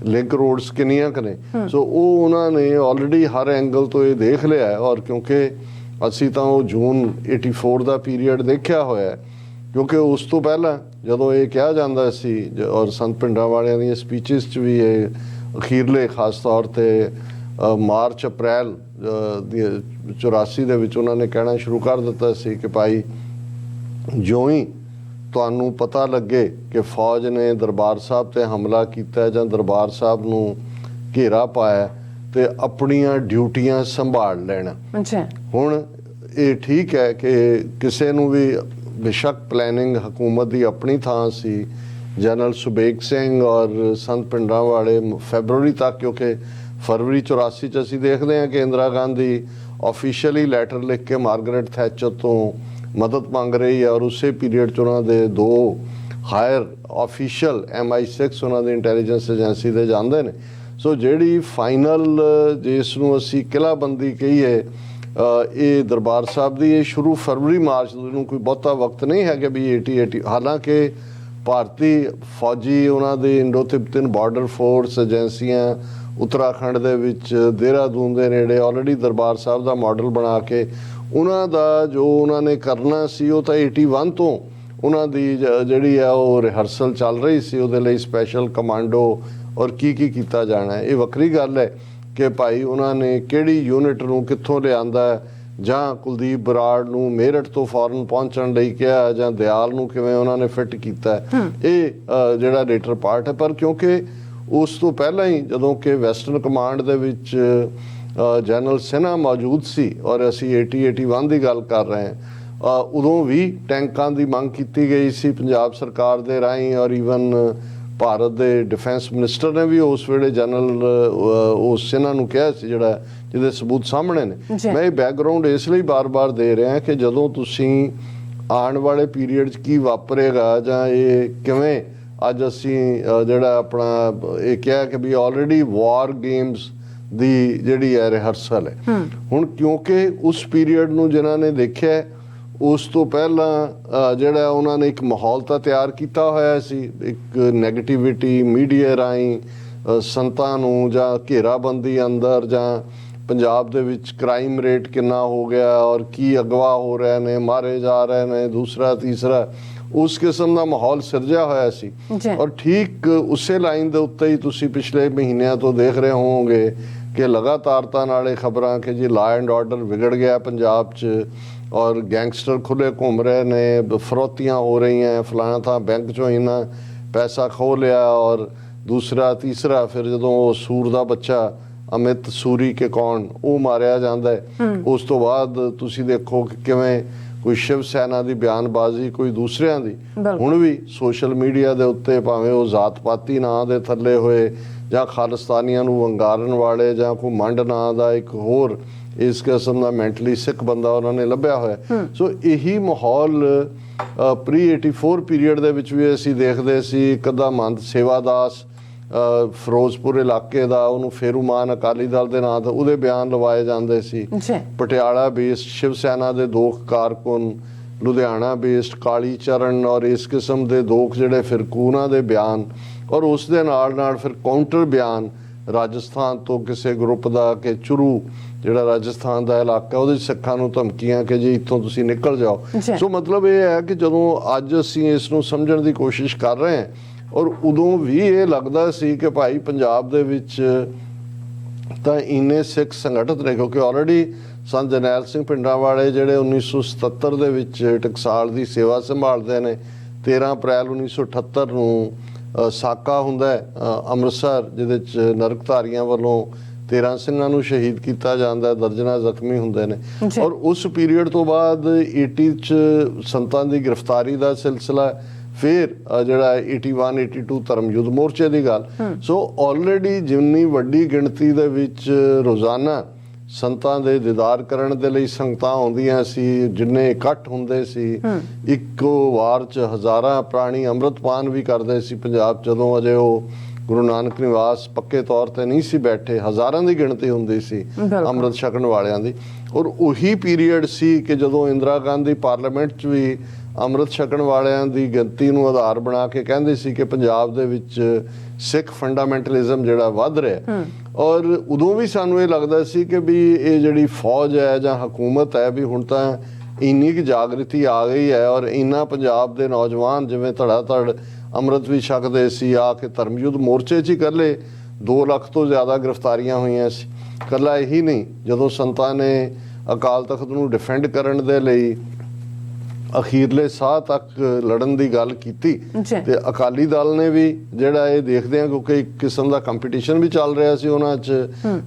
ਲਿੰਕ ਰੋਡਸ ਕਿੰਨੀਆਂ ਕੁ ਨੇ। ਸੋ ਉਹ ਉਹਨਾਂ ਨੇ ਆਲਰੇਡੀ ਹਰ ਐਂਗਲ ਤੋਂ ਇਹ ਦੇਖ ਲਿਆ ਔਰ ਕਿਉਂਕਿ ਅਸੀਂ ਤਾਂ ਉਹ ਜੂਨ 84 ਦਾ ਪੀਰੀਅਡ ਦੇਖਿਆ ਹੋਇਆ, ਕਿਉਂਕਿ ਉਸ ਤੋਂ ਪਹਿਲਾਂ ਜਦੋਂ ਇਹ ਕਿਹਾ ਜਾਂਦਾ ਸੀ ਔਰ ਸੰਤ ਪਿੰਡਾਂ ਵਾਲਿਆਂ ਦੀਆਂ ਸਪੀਚਿਸ 'ਚ ਵੀ ਇਹ ਅਖੀਰਲੇ ਖਾਸ ਤੌਰ 'ਤੇ ਮਾਰਚ ਅਪ੍ਰੈਲ 84 ਦੇ ਵਿੱਚ ਉਹਨਾਂ ਨੇ ਕਹਿਣਾ ਸ਼ੁਰੂ ਕਰ ਦਿੱਤਾ ਸੀ ਕਿ ਭਾਈ ਜਿਉਂ ਹੀ ਤੁਹਾਨੂੰ ਪਤਾ ਲੱਗੇ ਕਿ ਫੌਜ ਨੇ ਦਰਬਾਰ ਸਾਹਿਬ ਤੇ ਹਮਲਾ ਕੀਤਾ ਜਾਂ ਦਰਬਾਰ ਸਾਹਿਬ ਨੂੰ ਘੇਰਾ ਪਾਇਆ ਤੇ ਆਪਣੀਆਂ ਡਿਊਟੀਆਂ ਸੰਭਾਲ ਲੈਣਾ। ਹੁਣ ਇਹ ਠੀਕ ਹੈ ਕਿ ਕਿਸੇ ਨੂੰ ਵੀ ਬੇਸ਼ੱਕ ਪਲੈਨਿੰਗ ਹਕੂਮਤ ਦੀ ਆਪਣੀ ਥਾਂ ਸੀ, ਜਨਰਲ ਸੁਬੇਗ ਸਿੰਘ ਔਰ ਸੰਤ ਪਿੰਡਾਂ ਵਾਲੇ ਫੈਬਰਵਰੀ ਤੱਕ, ਕਿਉਂਕਿ ਫਰਵਰੀ 84 'ਚ ਅਸੀਂ ਦੇਖਦੇ ਹਾਂ ਕਿ ਇੰਦਰਾ ਗਾਂਧੀ ਆਫੀਸ਼ੀਅਲੀ ਲੈਟਰ ਲਿਖ ਕੇ ਮਾਰਗਰੇਟ ਥੈਚਰ ਤੋਂ ਮਦਦ ਮੰਗ ਰਹੀ ਹੈ ਔਰ ਉਸੇ ਪੀਰੀਅਡ 'ਚ ਉਹਨਾਂ ਦੇ 2 ਹਾਇਰ ਆਫੀਸ਼ੀਅਲ MI6 ਉਹਨਾਂ ਦੀ ਇੰਟੈਲੀਜੈਂਸ ਏਜੰਸੀ ਦੇ ਜਾਂਦੇ ਨੇ। ਸੋ ਜਿਹੜੀ ਫਾਈਨਲ ਜਿਸ ਨੂੰ ਅਸੀਂ ਕਿਲ੍ਹਾਬੰਦੀ ਕਹੀਏ, ਇਹ ਦਰਬਾਰ ਸਾਹਿਬ ਦੀ ਇਹ ਸ਼ੁਰੂ ਫਰਵਰੀ ਮਾਰਚ ਨੂੰ ਕੋਈ ਬਹੁਤਾ ਵਕਤ ਨਹੀਂ ਹੈ ਕਿ ਵੀ 80 ਹਾਲਾਂਕਿ ਭਾਰਤੀ ਫੌਜੀ ਉਹਨਾਂ ਦੀ ਇੰਡੋ ਤਿੱਬਤਨ ਬਾਰਡਰ ਫੋਰਸ ਏਜੰਸੀਆਂ ਉੱਤਰਾਖੰਡ ਦੇ ਵਿੱਚ ਦੇਹਰਾਦੂਨ ਦੇ ਨੇੜੇ ਆਲਰੇਡੀ ਦਰਬਾਰ ਸਾਹਿਬ ਦਾ ਮਾਡਲ ਬਣਾ ਕੇ ਉਹਨਾਂ ਦਾ ਜੋ ਉਹਨਾਂ ਨੇ ਕਰਨਾ ਸੀ ਉਹ ਤਾਂ 81 ਤੋਂ ਉਹਨਾਂ ਦੀ ਜਿਹੜੀ ਆ ਉਹ ਰਿਹਰਸਲ ਚੱਲ ਰਹੀ ਸੀ ਉਹਦੇ ਲਈ ਸਪੈਸ਼ਲ ਕਮਾਂਡੋ ਔਰ ਕੀ ਕੀਤਾ ਜਾਣਾ। ਇਹ ਵੱਖਰੀ ਗੱਲ ਹੈ ਕਿ ਭਾਈ ਉਹਨਾਂ ਨੇ ਕਿਹੜੀ ਯੂਨਿਟ ਨੂੰ ਕਿੱਥੋਂ ਲਿਆਂਦਾ, ਜਾਂ ਕੁਲਦੀਪ ਬਰਾੜ ਨੂੰ ਮੇਰਠ ਤੋਂ ਫੌਰਨ ਪਹੁੰਚਣ ਲਈ ਕਿਹਾ, ਜਾਂ ਦਿਆਲ ਨੂੰ ਕਿਵੇਂ ਉਹਨਾਂ ਨੇ ਫਿੱਟ ਕੀਤਾ, ਇਹ ਜਿਹੜਾ ਲੇਟਰ ਪਾਰਟ ਹੈ। ਪਰ ਕਿਉਂਕਿ ਉਸ ਤੋਂ ਪਹਿਲਾਂ ਹੀ ਜਦੋਂ ਕਿ ਵੈਸਟਰਨ ਕਮਾਂਡ ਦੇ ਵਿੱਚ ਜਨਰਲ ਸਿਨਹਾ ਮੌਜੂਦ ਸੀ ਔਰ ਅਸੀਂ 81 ਦੀ ਗੱਲ ਕਰ ਰਹੇ ਹਾਂ, ਉਦੋਂ ਵੀ ਟੈਂਕਾਂ ਦੀ ਮੰਗ ਕੀਤੀ ਗਈ ਸੀ ਪੰਜਾਬ ਸਰਕਾਰ ਦੇ ਰਾਹੀਂ ਔਰ ਈਵਨ ਭਾਰਤ ਦੇ ਡਿਫੈਂਸ ਮਿਨਿਸਟਰ ਨੇ ਵੀ ਉਸ ਵੇਲੇ ਜਨਰਲ ਉਸ ਸਿਨਹਾ ਨੂੰ ਕਿਹਾ ਸੀ, ਜਿਹੜਾ ਜਿਹਦੇ ਸਬੂਤ ਸਾਹਮਣੇ ਨੇ। ਮੈਂ ਇਹ ਬੈਕਗਰਾਉਂਡ ਇਸ ਲਈ ਬਾਰ-ਬਾਰ ਦੇ ਰਿਹਾ ਕਿ ਜਦੋਂ ਤੁਸੀਂ ਆਉਣ ਵਾਲੇ ਪੀਰੀਅਡ 'ਚ ਕੀ ਵਾਪਰੇਗਾ ਜਾਂ ਇਹ ਕਿਵੇਂ ਅੱਜ ਅਸੀਂ ਜਿਹੜਾ ਆਪਣਾ ਇਹ ਕਿਹਾ ਕਿ ਵੀ ਆਲਰੇਡੀ ਵਾਰ ਗੇਮਸ ਦੀ ਜਿਹੜੀ ਹੈ ਰਿਹਰਸਲ ਹੈ। ਹੁਣ ਕਿਉਂਕਿ ਉਸ ਪੀਰੀਅਡ ਨੂੰ ਜਿਨ੍ਹਾਂ ਨੇ ਦੇਖਿਆ ਉਸ ਤੋਂ ਪਹਿਲਾਂ ਜਿਹੜਾ ਉਹਨਾਂ ਨੇ ਇੱਕ ਮਾਹੌਲ ਤਾਂ ਤਿਆਰ ਕੀਤਾ ਹੋਇਆ ਸੀ, ਇੱਕ ਨੈਗੇਟਿਵਿਟੀ ਮੀਡੀਆ ਰਾਹੀਂ ਸੰਤਾਂ ਨੂੰ ਜਾਂ ਘੇਰਾਬੰਦੀ ਅੰਦਰ ਜਾਂ ਪੰਜਾਬ ਦੇ ਵਿੱਚ ਕ੍ਰਾਈਮ ਰੇਟ ਕਿੰਨਾ ਹੋ ਗਿਆ ਔਰ ਕੀ ਅਗਵਾ ਹੋ ਰਹੇ ਨੇ, ਮਾਰੇ ਜਾ ਰਹੇ ਨੇ, ਦੂਸਰਾ ਤੀਸਰਾ, ਉਸ ਕਿਸਮ ਦਾ ਮਾਹੌਲ ਸਿਰਜਿਆ ਹੋਇਆ ਸੀ। ਔਰ ਠੀਕ ਉਸੇ ਲਾਈਨ ਦੇ ਉੱਤੇ ਹੀ ਤੁਸੀਂ ਪਿਛਲੇ ਮਹੀਨਿਆਂ ਤੋਂ ਦੇਖ ਰਹੇ ਹੋਵੋਗੇ ਕਿ ਲਗਾਤਾਰਤਾ ਨਾਲੇ ਖਬਰਾਂ ਕਿ ਜੀ ਲਾ ਐਂਡ ਆਰਡਰ ਵਿਗੜ ਗਿਆ ਪੰਜਾਬ 'ਚ ਔਰ ਗੈਂਗਸਟਰ ਖੁੱਲੇ ਘੁੰਮ ਰਹੇ ਨੇ, ਫਰੋਤੀਆਂ ਹੋ ਰਹੀਆਂ, ਫਲਾਣਾ ਥਾਂ ਬੈਂਕ 'ਚੋਂ ਇੰਨਾ ਪੈਸਾ ਖੋਹ ਲਿਆ ਔਰ ਦੂਸਰਾ ਤੀਸਰਾ। ਫਿਰ ਜਦੋਂ ਉਹ ਸੂਰ ਦਾ ਬੱਚਾ ਅਮਿਤ ਸੂਰੀ ਕੇ ਕੌਣ ਉਹ ਮਾਰਿਆ ਜਾਂਦਾ ਹੈ। ਉਸ ਤੋਂ ਬਾਅਦ ਤੁਸੀਂ ਦੇਖੋ ਕਿ ਕਿਵੇਂ ਕੋਈ ਸ਼ਿਵ ਸੈਨਾ ਦੀ ਬਿਆਨਬਾਜ਼ੀ, ਕੋਈ ਦੂਸਰਿਆਂ ਦੀ ਹੁਣ ਵੀ ਸੋਸ਼ਲ ਮੀਡੀਆ ਦੇ ਉੱਤੇ, ਭਾਵੇਂ ਉਹ ਜ਼ਾਤ ਪਾਤੀ ਨਾਂ ਦੇ ਥੱਲੇ ਹੋਏ ਜਾਂ ਖਾਲਿਸਤਾਨੀਆਂ ਨੂੰ ਵੰਗਾਰਨ ਵਾਲੇ ਜਾਂ ਕੋਈ ਮੰਡ ਨਾਂ ਦਾ ਇੱਕ ਹੋਰ ਇਸ ਕਿਸਮ ਦਾ ਮੈਂਟਲੀ ਸਿੱਖ ਬੰਦਾ ਉਹਨਾਂ ਨੇ ਲੱਭਿਆ ਹੋਇਆ। ਸੋ ਇਹੀ ਮਾਹੌਲ ਪ੍ਰੀ 84 ਪੀਰੀਅਡ ਦੇ ਵਿੱਚ ਵੀ ਅਸੀਂ ਦੇਖਦੇ ਸੀ। ਇੱਕ ਅੱਧਾ ਮੰਤ ਸੇਵਾਦਾਸ ਫਿਰੋਜ਼ਪੁਰ ਇਲਾਕੇ ਦਾ, ਉਹਨੂੰ ਫੇਰੂਮਾਨ ਅਕਾਲੀ ਦਲ ਦੇ ਨਾਂ ਤੋਂ ਉਹਦੇ ਬਿਆਨ ਲਵਾਏ ਜਾਂਦੇ ਸੀ। ਪਟਿਆਲਾ ਬੇਸਡ ਸ਼ਿਵ ਸੈਨਾ ਦੇ ਦੋ ਕਾਰਕੁਨ, ਲੁਧਿਆਣਾ ਬੇਸਡ ਕਾਲੀ ਚਰਨ ਔਰ ਇਸ ਕਿਸਮ ਦੇ ਦੋ ਜਿਹੜੇ ਫਿਰਕੂਨਾਂ ਦੇ ਬਿਆਨ, ਔਰ ਉਸ ਦੇ ਨਾਲ ਨਾਲ ਫਿਰ ਕਾਊਂਟਰ ਬਿਆਨ ਰਾਜਸਥਾਨ ਤੋਂ ਕਿਸੇ ਗਰੁੱਪ ਦਾ ਕਿ ਚੁਰੂ ਜਿਹੜਾ ਰਾਜਸਥਾਨ ਦਾ ਇਲਾਕਾ, ਉਹਦੇ ਸਿੱਖਾਂ ਨੂੰ ਧਮਕੀਆਂ ਕਿ ਜੀ ਇੱਥੋਂ ਤੁਸੀਂ ਨਿਕਲ ਜਾਓ। ਸੋ ਮਤਲਬ ਇਹ ਹੈ ਕਿ ਜਦੋਂ ਅੱਜ ਅਸੀਂ ਇਸ ਨੂੰ ਸਮਝਣ ਦੀ ਕੋਸ਼ਿਸ਼ ਕਰ ਰਹੇ ਹਾਂ, ਔਰ ਉਦੋਂ ਵੀ ਇਹ ਲੱਗਦਾ ਸੀ ਕਿ ਭਾਈ ਪੰਜਾਬ ਦੇ ਵਿੱਚ ਤਾਂ ਇੰਨੇ ਸਿੱਖ ਸੰਗਠਿਤ ਨੇ, ਕਿਉਂਕਿ ਆਲਰੇਡੀ ਸੰਤ ਜਰਨੈਲ ਸਿੰਘ ਭਿੰਡਰਾਂਵਾਲੇ ਜਿਹੜੇ 1977 ਦੇ ਵਿੱਚ ਟਕਸਾਲ ਦੀ ਸੇਵਾ ਸੰਭਾਲਦੇ ਨੇ। 13 ਅਪ੍ਰੈਲ 1978 ਨੂੰ ਸਾਕਾ ਹੁੰਦਾ ਹੈ ਅੰਮ੍ਰਿਤਸਰ, ਜਿਹਦੇ 'ਚ ਨਰਕਧਾਰੀਆਂ ਵੱਲੋਂ 13 ਸਿੰਘਾਂ ਨੂੰ ਸ਼ਹੀਦ ਕੀਤਾ ਜਾਂਦਾ, ਦਰਜਨਾਂ ਜ਼ਖਮੀ ਹੁੰਦੇ ਨੇ। ਔਰ ਉਸ ਪੀਰੀਅਡ ਤੋਂ ਬਾਅਦ 80 'ਚ ਸੰਤਾਂ ਦੀ ਗ੍ਰਿਫਤਾਰੀ ਦਾ ਸਿਲਸਿਲਾ, ਫਿਰ ਜਿਹੜਾ 81 82 ਧਰਮ ਯੁੱਧ ਮੋਰਚੇ ਦੀ ਗੱਲ। ਸੋ ਆਲਰੇਡੀ ਜਿੰਨੀ ਵੱਡੀ ਗਿਣਤੀ ਦੇ ਵਿੱਚ ਰੋਜ਼ਾਨਾ ਸੰਤਾਂ ਦੇ ਦੀਦਾਰ ਕਰਨ ਦੇ ਲਈ ਸੰਗਤਾਂ ਆਉਂਦੀਆਂ ਸੀ, ਜਿੰਨੇ ਇਕੱਠ ਹੁੰਦੇ ਸੀ, ਇੱਕੋ ਵਾਰ 'ਚ ਹਜ਼ਾਰਾਂ ਪ੍ਰਾਣੀ ਅੰਮ੍ਰਿਤਪਾਨ ਵੀ ਕਰਦੇ ਸੀ ਪੰਜਾਬ। ਜਦੋਂ ਅਜੇ ਉਹ ਗੁਰੂ ਨਾਨਕ ਨਿਵਾਸ ਪੱਕੇ ਤੌਰ ਤੇ ਨਹੀਂ ਸੀ ਬੈਠੇ, ਹਜ਼ਾਰਾਂ ਦੀ ਗਿਣਤੀ ਹੁੰਦੀ ਸੀ ਅੰਮ੍ਰਿਤ ਛਕਣ ਵਾਲਿਆਂ ਦੀ। ਔਰ ਉਹੀ ਪੀਰੀਅਡ ਸੀ ਕਿ ਜਦੋਂ ਇੰਦਰਾ ਗਾਂਧੀ ਪਾਰਲੀਮੈਂਟ 'ਚ ਵੀ ਅੰਮ੍ਰਿਤ ਛਕਣ ਵਾਲਿਆਂ ਦੀ ਗਿਣਤੀ ਨੂੰ ਆਧਾਰ ਬਣਾ ਕੇ ਕਹਿੰਦੇ ਸੀ ਕਿ ਪੰਜਾਬ ਦੇ ਵਿੱਚ ਸਿੱਖ ਫੰਡਾਮੈਂਟਲਿਜ਼ਮ ਜਿਹੜਾ ਵੱਧ ਰਿਹਾ। ਔਰ ਉਦੋਂ ਵੀ ਸਾਨੂੰ ਇਹ ਲੱਗਦਾ ਸੀ ਕਿ ਵੀ ਇਹ ਜਿਹੜੀ ਫੌਜ ਹੈ ਜਾਂ ਹਕੂਮਤ ਹੈ, ਵੀ ਹੁਣ ਤਾਂ ਇੰਨੀ ਕੁ ਜਾਗ੍ਰਿਤੀ ਆ ਗਈ ਹੈ, ਔਰ ਇੰਨਾ ਪੰਜਾਬ ਦੇ ਨੌਜਵਾਨ ਜਿਵੇਂ ਧੜਾ ਧੜ ਅੰਮ੍ਰਿਤ ਵੀ ਛਕਦੇ ਸੀ। ਆ ਕੇ ਧਰਮ ਯੁੱਧ ਮੋਰਚੇ 'ਚ ਹੀ ਇਕੱਲੇ 2 ਲੱਖ ਤੋਂ ਜ਼ਿਆਦਾ ਗ੍ਰਿਫਤਾਰੀਆਂ ਹੋਈਆਂ ਸੀ। ਇਕੱਲਾ ਇਹੀ ਨਹੀਂ, ਜਦੋਂ ਸੰਤਾਂ ਨੇ ਅਕਾਲ ਤਖਤ ਨੂੰ ਡਿਫੈਂਡ ਕਰਨ ਦੇ ਲਈ ਅਖੀਰਲੇ ਸਾਹ ਤੱਕ ਲੜਨ ਦੀ ਗੱਲ ਕੀਤੀ, ਤੇ ਅਕਾਲੀ ਦਲ ਨੇ ਵੀ ਜਿਹੜਾ ਇਹ ਦੇਖਦੇ ਆ, ਕਿਉਂਕਿ ਇੱਕ ਕਿਸਮ ਦਾ ਕੰਪੀਟੀਸ਼ਨ ਵੀ ਚੱਲ ਰਿਹਾ ਸੀ ਉਹਨਾਂ 'ਚ।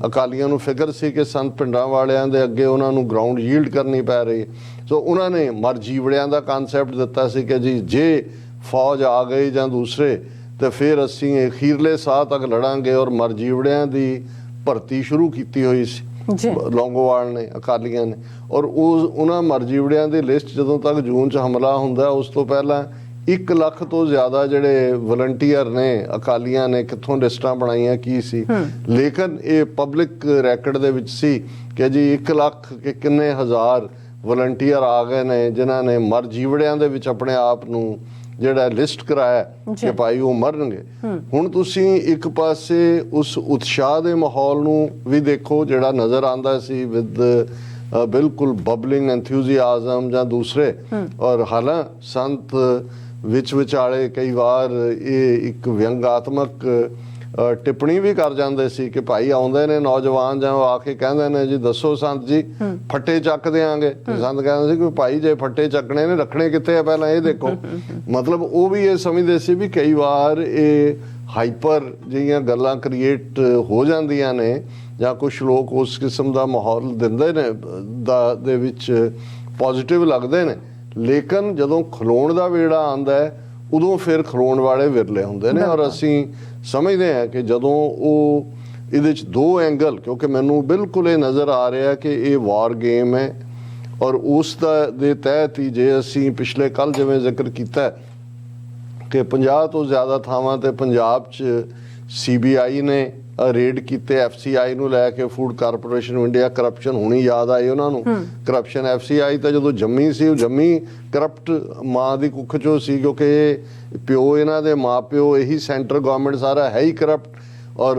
ਅਕਾਲੀਆਂ ਨੂੰ ਫਿਕਰ ਸੀ ਕਿ ਸੰਤ ਭਿੰਡਰਾਂਵਾਲਿਆਂ ਦੇ ਅੱਗੇ ਉਹਨਾਂ ਨੂੰ ਗਰਾਊਂਡ ਯੀਲਡ ਕਰਨੀ ਪੈ ਰਹੀ। ਸੋ ਉਹਨਾਂ ਨੇ ਮਰ ਜੀਵੜਿਆਂ ਦਾ ਕਨਸੈਪਟ ਦਿੱਤਾ ਸੀ ਕਿ ਜੀ ਜੇ ਫੌਜ ਆ ਗਈ ਜਾਂ ਦੂਸਰੇ, ਤੇ ਫਿਰ ਅਸੀਂ ਅਖੀਰਲੇ ਸਾਹ ਤੱਕ ਲੜਾਂਗੇ। ਔਰ ਮਰ ਜੀਵੜਿਆਂ ਦੀ ਭਰਤੀ ਸ਼ੁਰੂ ਕੀਤੀ ਹੋਈ ਸੀ ਲੌਂਗੋਵਾਲ ਨੇ, ਅਕਾਲੀਆਂ ਨੇ। ਔਰ ਉਹਨਾਂ ਮਰਜੀਵੜਿਆਂ ਦੀ ਲਿਸਟ ਜਦੋਂ ਤੱਕ ਜੂਨ 'ਚ ਹਮਲਾ ਹੁੰਦਾ, ਉਸ ਤੋਂ ਪਹਿਲਾਂ 1 ਲੱਖ ਤੋਂ ਜ਼ਿਆਦਾ ਜਿਹੜੇ ਵਲੰਟੀਅਰ ਨੇ ਅਕਾਲੀਆਂ ਨੇ ਕਿੱਥੋਂ ਲਿਸਟਾਂ ਬਣਾਈਆਂ ਕੀ ਸੀ। ਲੇਕਿਨ ਇਹ ਪਬਲਿਕ ਰੈਕਡ ਦੇ ਵਿੱਚ ਸੀ ਕਿ ਜੀ 1 ਲੱਖ ਕਿ ਕਿੰਨੇ ਹਜ਼ਾਰ ਵਲੰਟੀਅਰ ਆ ਗਏ ਨੇ ਜਿਨ੍ਹਾਂ ਨੇ ਮਰਜੀਵੜਿਆਂ ਦੇ ਵਿੱਚ ਆਪਣੇ ਆਪ ਨੂੰ ਜਿਹੜਾ ਲਿਸਟ ਕਰਾਇਆ ਕਿ ਭਾਈ ਉਹ ਮਰਨਗੇ। ਹੁਣ ਤੁਸੀਂ ਇੱਕ ਪਾਸੇ ਉਸ ਉਤਸ਼ਾਹ ਦੇ ਮਾਹੌਲ ਨੂੰ ਵੀ ਦੇਖੋ ਜਿਹੜਾ ਨਜ਼ਰ ਆਉਂਦਾ ਸੀ ਵਿਦ ਬਿਲਕੁਲ ਬਬਲਿੰਗ ਐਂਥੂਜ਼ੀਆਜ਼ਮ ਜਾਂ ਦੂਸਰੇ। ਔਰ ਹਾਲਾਂ ਸੰਤ ਵਿੱਚ ਵਿਚਾਲੇ ਕਈ ਵਾਰ ਇਹ ਇੱਕ ਵਿਅੰਗਾਤਮਕ ਟਿੱਪਣੀ ਵੀ ਕਰ ਜਾਂਦੇ ਸੀ ਕਿ ਭਾਈ ਆਉਂਦੇ ਨੇ ਨੌਜਵਾਨ ਜਾਂ ਆ ਕੇ ਕਹਿੰਦੇ ਨੇ ਜੀ ਦੱਸੋ ਸੰਤ ਜੀ ਫੱਟੇ ਚੱਕ ਦਿਆਂਗੇ। ਤੇ ਸੰਤ ਕਹਿੰਦੇ ਸੀ ਕਿ ਭਾਈ ਜੇ ਫੱਟੇ ਚੱਕਣੇ ਨੇ ਰੱਖਣੇ ਕਿੱਥੇ ਆ ਪਹਿਲਾਂ ਇਹ ਦੇਖੋ। ਮਤਲਬ ਉਹ ਵੀ ਇਹ ਸਮਝਦੇ ਸੀ ਵੀ ਕਈ ਵਾਰ ਇਹ ਹਾਈਪਰ ਜਿਹੀਆਂ ਗੱਲਾਂ ਕ੍ਰੀਏਟ ਹੋ ਜਾਂਦੀਆਂ ਨੇ ਜਾਂ ਕੁਝ ਲੋਕ ਉਸ ਕਿਸਮ ਦਾ ਮਾਹੌਲ ਦਿੰਦੇ ਨੇ ਦੇ ਵਿੱਚ ਪੋਜ਼ਿਟਿਵ ਲੱਗਦੇ ਨੇ। ਲੇਕਿਨ ਜਦੋਂ ਖਲੋਣ ਦਾ ਵੇੜਾ ਆਉਂਦਾ ਹੈ ਉਦੋਂ ਫਿਰ ਖਲੋਣ ਵਾਲੇ ਵਿਰਲੇ ਹੁੰਦੇ ਨੇ। ਔਰ ਅਸੀਂ ਸਮਝਦੇ ਹਾਂ ਕਿ ਜਦੋਂ ਉਹ ਇਹਦੇ 'ਚ 2 ਐਂਗਲ, ਕਿਉਂਕਿ ਮੈਨੂੰ ਬਿਲਕੁਲ ਇਹ ਨਜ਼ਰ ਆ ਰਿਹਾ ਕਿ ਇਹ ਵਾਰ ਗੇਮ ਹੈ। ਔਰ ਉਸ ਦੇ ਤਹਿਤ ਹੀ ਜੇ ਅਸੀਂ ਪਿਛਲੇ ਕੱਲ੍ਹ ਜਿਵੇਂ ਜ਼ਿਕਰ ਕੀਤਾ ਕਿ 50 ਤੋਂ ਜ਼ਿਆਦਾ ਥਾਵਾਂ ਤੇ ਪੰਜਾਬ 'ਚ CBI ਨੇ ਰੇਡ ਕੀਤੇ FCI ਨੂੰ ਲੈ ਕੇ, food corporation of India. Corruption ਹੁਣੀ ਯਾਦ ਆਈ ਉਹਨਾਂ ਨੂੰ। ਕਰਪਸ਼ਨ FCI ਤਾਂ ਜਦੋਂ ਜੰਮੀ ਸੀ ਉਹ ਜੰਮੀ ਕਰਪਟ ਮਾਂ ਦੀ ਕੁੱਖ 'ਚੋਂ ਸੀ, ਕਿਉਂਕਿ ਇਹ ਪਿਓ ਇਹਨਾਂ ਦੇ ਮਾਂ ਪਿਓ ਇਹੀ ਸੈਂਟਰ ਗਵਰਨਮੈਂਟ ਸਾਰਾ ਹੈ ਹੀ ਕਰਪਟ। ਔਰ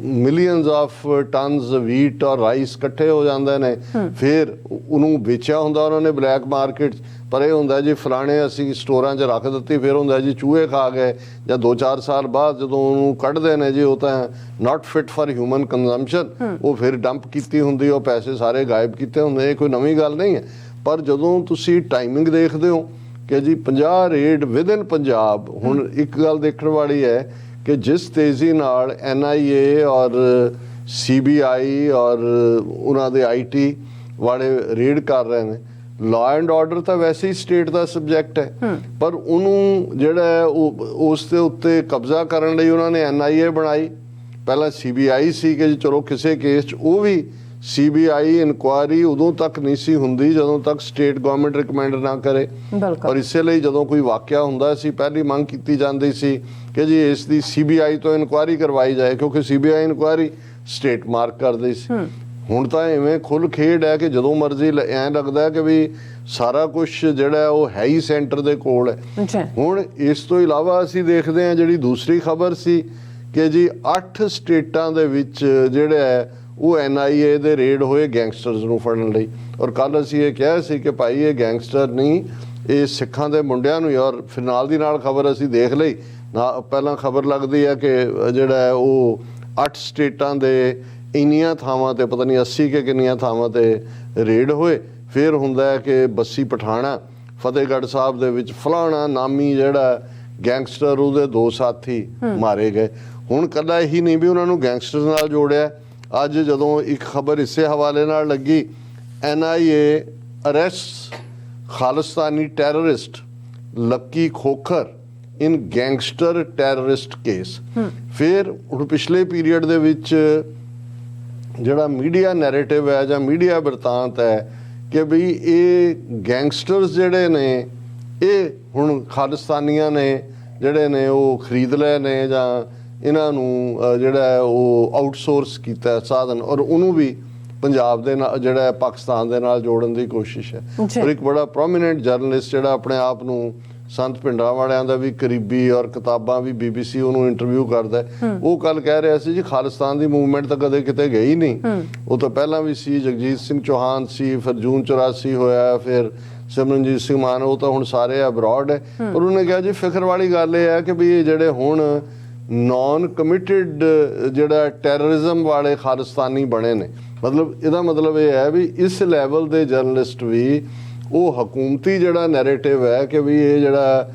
ਮਿਲੀਅਨਸ ਆਫ ਟਨਸ ਵੀਟ ਔਰ ਰਾਈਸ ਇਕੱਠੇ ਹੋ ਜਾਂਦੇ ਨੇ, ਫਿਰ ਉਹਨੂੰ ਵੇਚਿਆ ਹੁੰਦਾ ਉਹਨਾਂ ਨੇ ਬਲੈਕ ਮਾਰਕੀਟ। ਪਰ ਇਹ ਹੁੰਦਾ ਜੀ ਫਲਾਣੇ ਅਸੀਂ ਸਟੋਰਾਂ 'ਚ ਰੱਖ ਦਿੱਤੀ, ਫਿਰ ਹੁੰਦਾ ਜੀ ਚੂਹੇ ਖਾ ਗਏ, ਜਾਂ 2-4 ਸਾਲ ਬਾਅਦ ਜਦੋਂ ਉਹਨੂੰ ਕੱਢਦੇ ਨੇ ਜੀ ਉਹ ਤਾਂ ਨਾਟ ਫਿਟ ਫॉर ਹਿਊਮਨ ਕੰਜ਼ੰਪਸ਼ਨ, ਉਹ ਫਿਰ ਡੰਪ ਕੀਤੀ ਹੁੰਦੀ, ਉਹ ਪੈਸੇ ਸਾਰੇ ਗਾਇਬ ਕੀਤੇ ਹੁੰਦੇ। ਇਹ ਕੋਈ ਨਵੀਂ ਗੱਲ ਨਹੀਂ ਹੈ। ਪਰ ਜਦੋਂ ਤੁਸੀਂ ਟਾਈਮਿੰਗ ਦੇਖਦੇ ਹੋ ਕਿ ਜੀ 50 ਰੇਡ ਵਿਦਨ ਪੰਜਾਬ, ਹੁਣ ਇੱਕ ਗੱਲ ਦੇਖਣ ਵਾਲੀ ਹੈ ਕਿ ਜਿਸ ਤੇਜ਼ੀ ਨਾਲ NIA ਔਰ ਸੀਬੀਆਈ ਔਰ ਉਹਨਾਂ ਦੇ ਆਈਟੀ ਵਾਲੇ ਰੇਡ ਕਰ ਰਹੇ ਨੇ। ਲਾਅ ਐਂਡ ਆਰਡਰ ਤਾਂ ਵੈਸੇ ਹੀ ਸਟੇਟ ਦਾ ਸਬਜੈਕਟ ਹੈ, ਪਰ ਉਹਨੂੰ ਜਿਹੜਾ ਹੈ ਉਹ ਉਸ ਦੇ ਉੱਤੇ ਕਬਜ਼ਾ ਕਰਨ ਲਈ ਉਹਨਾਂ ਨੇ ਐਨਆਈਏ ਬਣਾਈ। ਪਹਿਲਾਂ ਸੀਬੀਆਈ ਸੀ ਕਿ ਚਲੋ ਕਿਸੇ ਕੇਸ 'ਚ, ਉਹ ਵੀ ਸੀਬੀਆਈ ਇਨਕੁਆਇਰੀ ਉਦੋਂ ਤੱਕ ਨਹੀਂ ਸੀ ਹੁੰਦੀ ਜਦੋਂ ਤੱਕ ਸਟੇਟ ਗਵਰਨਮੈਂਟ ਰਿਕਮੈਂਡ ਨਾ ਕਰੇ। ਔਰ ਇਸੇ ਲਈ ਜਦੋਂ ਕੋਈ ਵਾਕਿਆ ਹੁੰਦਾ ਸੀ ਪਹਿਲੀ ਮੰਗ ਕੀਤੀ ਜਾਂਦੀ ਸੀ ਕਿ ਜੀ ਇਸ ਦੀ ਸੀਬੀਆਈ ਤੋਂ ਇਨਕੁਆਇਰੀ ਕਰਵਾਈ ਜਾਏ, ਕਿਉਂਕਿ ਸੀਬੀਆਈ ਇਨਕੁਆਇਰੀ ਸਟੇਟ ਮਾਰਕ ਕਰਦੀ ਸੀ। ਹੁਣ ਤਾਂ ਇਵੇਂ ਖੁੱਲ ਖੇਡ ਹੈ ਕਿ ਜਦੋਂ ਮਰਜ਼ੀ ਐਂ ਲੱਗਦਾ ਕਿ ਵੀ ਸਾਰਾ ਕੁਝ ਜਿਹੜਾ ਉਹ ਹੈ ਹੀ ਸੈਂਟਰ ਦੇ ਕੋਲ ਹੈ। ਹੁਣ ਇਸ ਤੋਂ ਇਲਾਵਾ ਅਸੀਂ ਦੇਖਦੇ ਹਾਂ ਜਿਹੜੀ ਦੂਸਰੀ ਖਬਰ ਸੀ ਕਿ ਜੀ 8 ਸਟੇਟਾਂ ਦੇ ਵਿੱਚ ਜਿਹੜਾ ਹੈ ਉਹ ਐਨਆਈਏ ਦੇ ਰੇਡ ਹੋਏ ਗੈਂਗਸਟਰਸ ਨੂੰ ਫੜਨ ਲਈ। ਔਰ ਕੱਲ ਅਸੀਂ ਇਹ ਕਿਹਾ ਸੀ ਕਿ ਭਾਈ ਇਹ ਗੈਂਗਸਟਰ ਨਹੀਂ, ਇਹ ਸਿੱਖਾਂ ਦੇ ਮੁੰਡਿਆਂ ਨੂੰ। ਔਰ ਫਿਰ ਨਾਲ ਦੀ ਨਾਲ ਖਬਰ ਅਸੀਂ ਦੇਖ ਲਈ ਨਾ, ਪਹਿਲਾਂ ਖਬਰ ਲੱਗਦੀ ਹੈ ਕਿ ਜਿਹੜਾ ਹੈ ਉਹ 8 ਸਟੇਟਾਂ ਦੇ ਇੰਨੀਆਂ ਥਾਵਾਂ ਤੇ, ਪਤਾ ਨਹੀਂ 80 ਕਿ ਕਿੰਨੀਆਂ ਥਾਵਾਂ ਤੇ ਰੇਡ ਹੋਏ। ਫਿਰ ਹੁੰਦਾ ਹੈ ਕਿ ਬੱਸੀ ਪਠਾਣਾ ਫਤਿਹਗੜ੍ਹ ਸਾਹਿਬ ਦੇ ਵਿੱਚ ਫਲਾਣਾ ਨਾਮੀ ਜਿਹੜਾ ਗੈਂਗਸਟਰ ਉਹਦੇ 2 ਸਾਥੀ ਮਾਰੇ ਗਏ। ਹੁਣ ਕੱਲਾ ਇਹੀ ਨਹੀਂ ਵੀ ਉਹਨਾਂ ਨੂੰ ਗੈਂਗਸਟਰ ਨਾਲ ਜੋੜਿਆ। ਅੱਜ ਜਦੋਂ ਇੱਕ ਖਬਰ ਇਸੇ ਹਵਾਲੇ ਨਾਲ ਲੱਗੀ, ਐਨਆਈਏ ਅਰੈਸਟ ਖਾਲਿਸਤਾਨੀ ਟੈਰਰਿਸਟ ਲੱਕੀ ਖੋਖਰ ਇਨ ਗੈਂਗਸਟਰ ਟੈਰਰਿਸਟ ਕੇਸ। ਫਿਰ ਹੁਣ ਪਿਛਲੇ ਪੀਰੀਅਡ ਦੇ ਵਿੱਚ ਜਿਹੜਾ ਮੀਡੀਆ ਨੈਰੇਟਿਵ ਹੈ ਜਾਂ ਮੀਡੀਆ ਬਿਰਤਾਂਤ ਹੈ ਕਿ ਵੀ ਇਹ ਗੈਂਗਸਟਰਸ ਜਿਹੜੇ ਨੇ ਇਹ ਹੁਣ ਖਾਲਿਸਤਾਨੀਆਂ ਨੇ ਜਿਹੜੇ ਨੇ ਉਹ ਖਰੀਦ ਲਏ ਨੇ ਜਾਂ ਇਹਨਾਂ ਨੂੰ ਜਿਹੜਾ ਉਹ ਆਊਟਸੋਰਸ ਕੀਤਾ ਸਾਧਨ, ਔਰ ਉਹਨੂੰ ਵੀ ਪੰਜਾਬ ਦੇ ਨਾਲ ਜਿਹੜਾ ਪਾਕਿਸਤਾਨ ਦੇ ਨਾਲ ਜੋੜਨ ਦੀ ਕੋਸ਼ਿਸ਼ ਹੈ। ਔਰ ਇੱਕ ਬੜਾ ਪ੍ਰੋਮੀਨੈਂਟ ਜਰਨਲਿਸਟ ਜਿਹੜਾ ਆਪਣੇ ਆਪ ਨੂੰ ਸੰਤ ਭਿੰਡਰਾਂ ਵਾਲਿਆਂ ਦਾ ਵੀ ਕਰੀਬੀ ਔਰ ਕਿਤਾਬਾਂ ਵੀ BBC ਉਹਨੂੰ ਇੰਟਰਵਿਊ ਕਰਦਾ, ਉਹ ਕੱਲ ਕਹਿ ਰਿਹਾ ਸੀ ਜੀ ਖਾਲਿਸਤਾਨ ਦੀ ਮੂਵਮੈਂਟ ਤਾਂ ਕਦੇ ਕਿਤੇ ਗਈ ਨਹੀਂ। ਉਹ ਤਾਂ ਪਹਿਲਾਂ ਵੀ ਸੀ, ਜਗਜੀਤ ਸਿੰਘ ਚੌਹਾਨ ਸੀ, ਫਿਰ ਜੂਨ 84 ਹੋਇਆ, ਫਿਰ ਸਿਮਰਨਜੀਤ ਸਿੰਘ ਮਾਨ, ਉਹ ਤਾਂ ਹੁਣ ਸਾਰੇ ਅਬਰੋਡ ਹੈ। ਪਰ ਉਹਨੇ ਕਿਹਾ ਜੀ ਫਿਕਰ ਵਾਲੀ ਗੱਲ ਇਹ ਹੈ ਕਿ ਵੀ ਇਹ ਜਿਹੜੇ ਹੁਣ ਨੌਨ ਕਮਿਟਡ ਜਿਹੜਾ ਟੈਰਰਿਜ਼ਮ ਵਾਲੇ ਖਾਲਿਸਤਾਨੀ ਬਣੇ ਨੇ, ਮਤਲਬ ਇਹਦਾ ਮਤਲਬ ਇਹ ਹੈ ਵੀ ਇਸ ਲੈਵਲ ਦੇ ਜਰਨਲਿਸਟ ਵੀ ਉਹ ਹਕੂਮਤੀ ਜਿਹੜਾ ਨੈਰੇਟਿਵ ਹੈ ਕਿ ਵੀ ਇਹ ਜਿਹੜਾ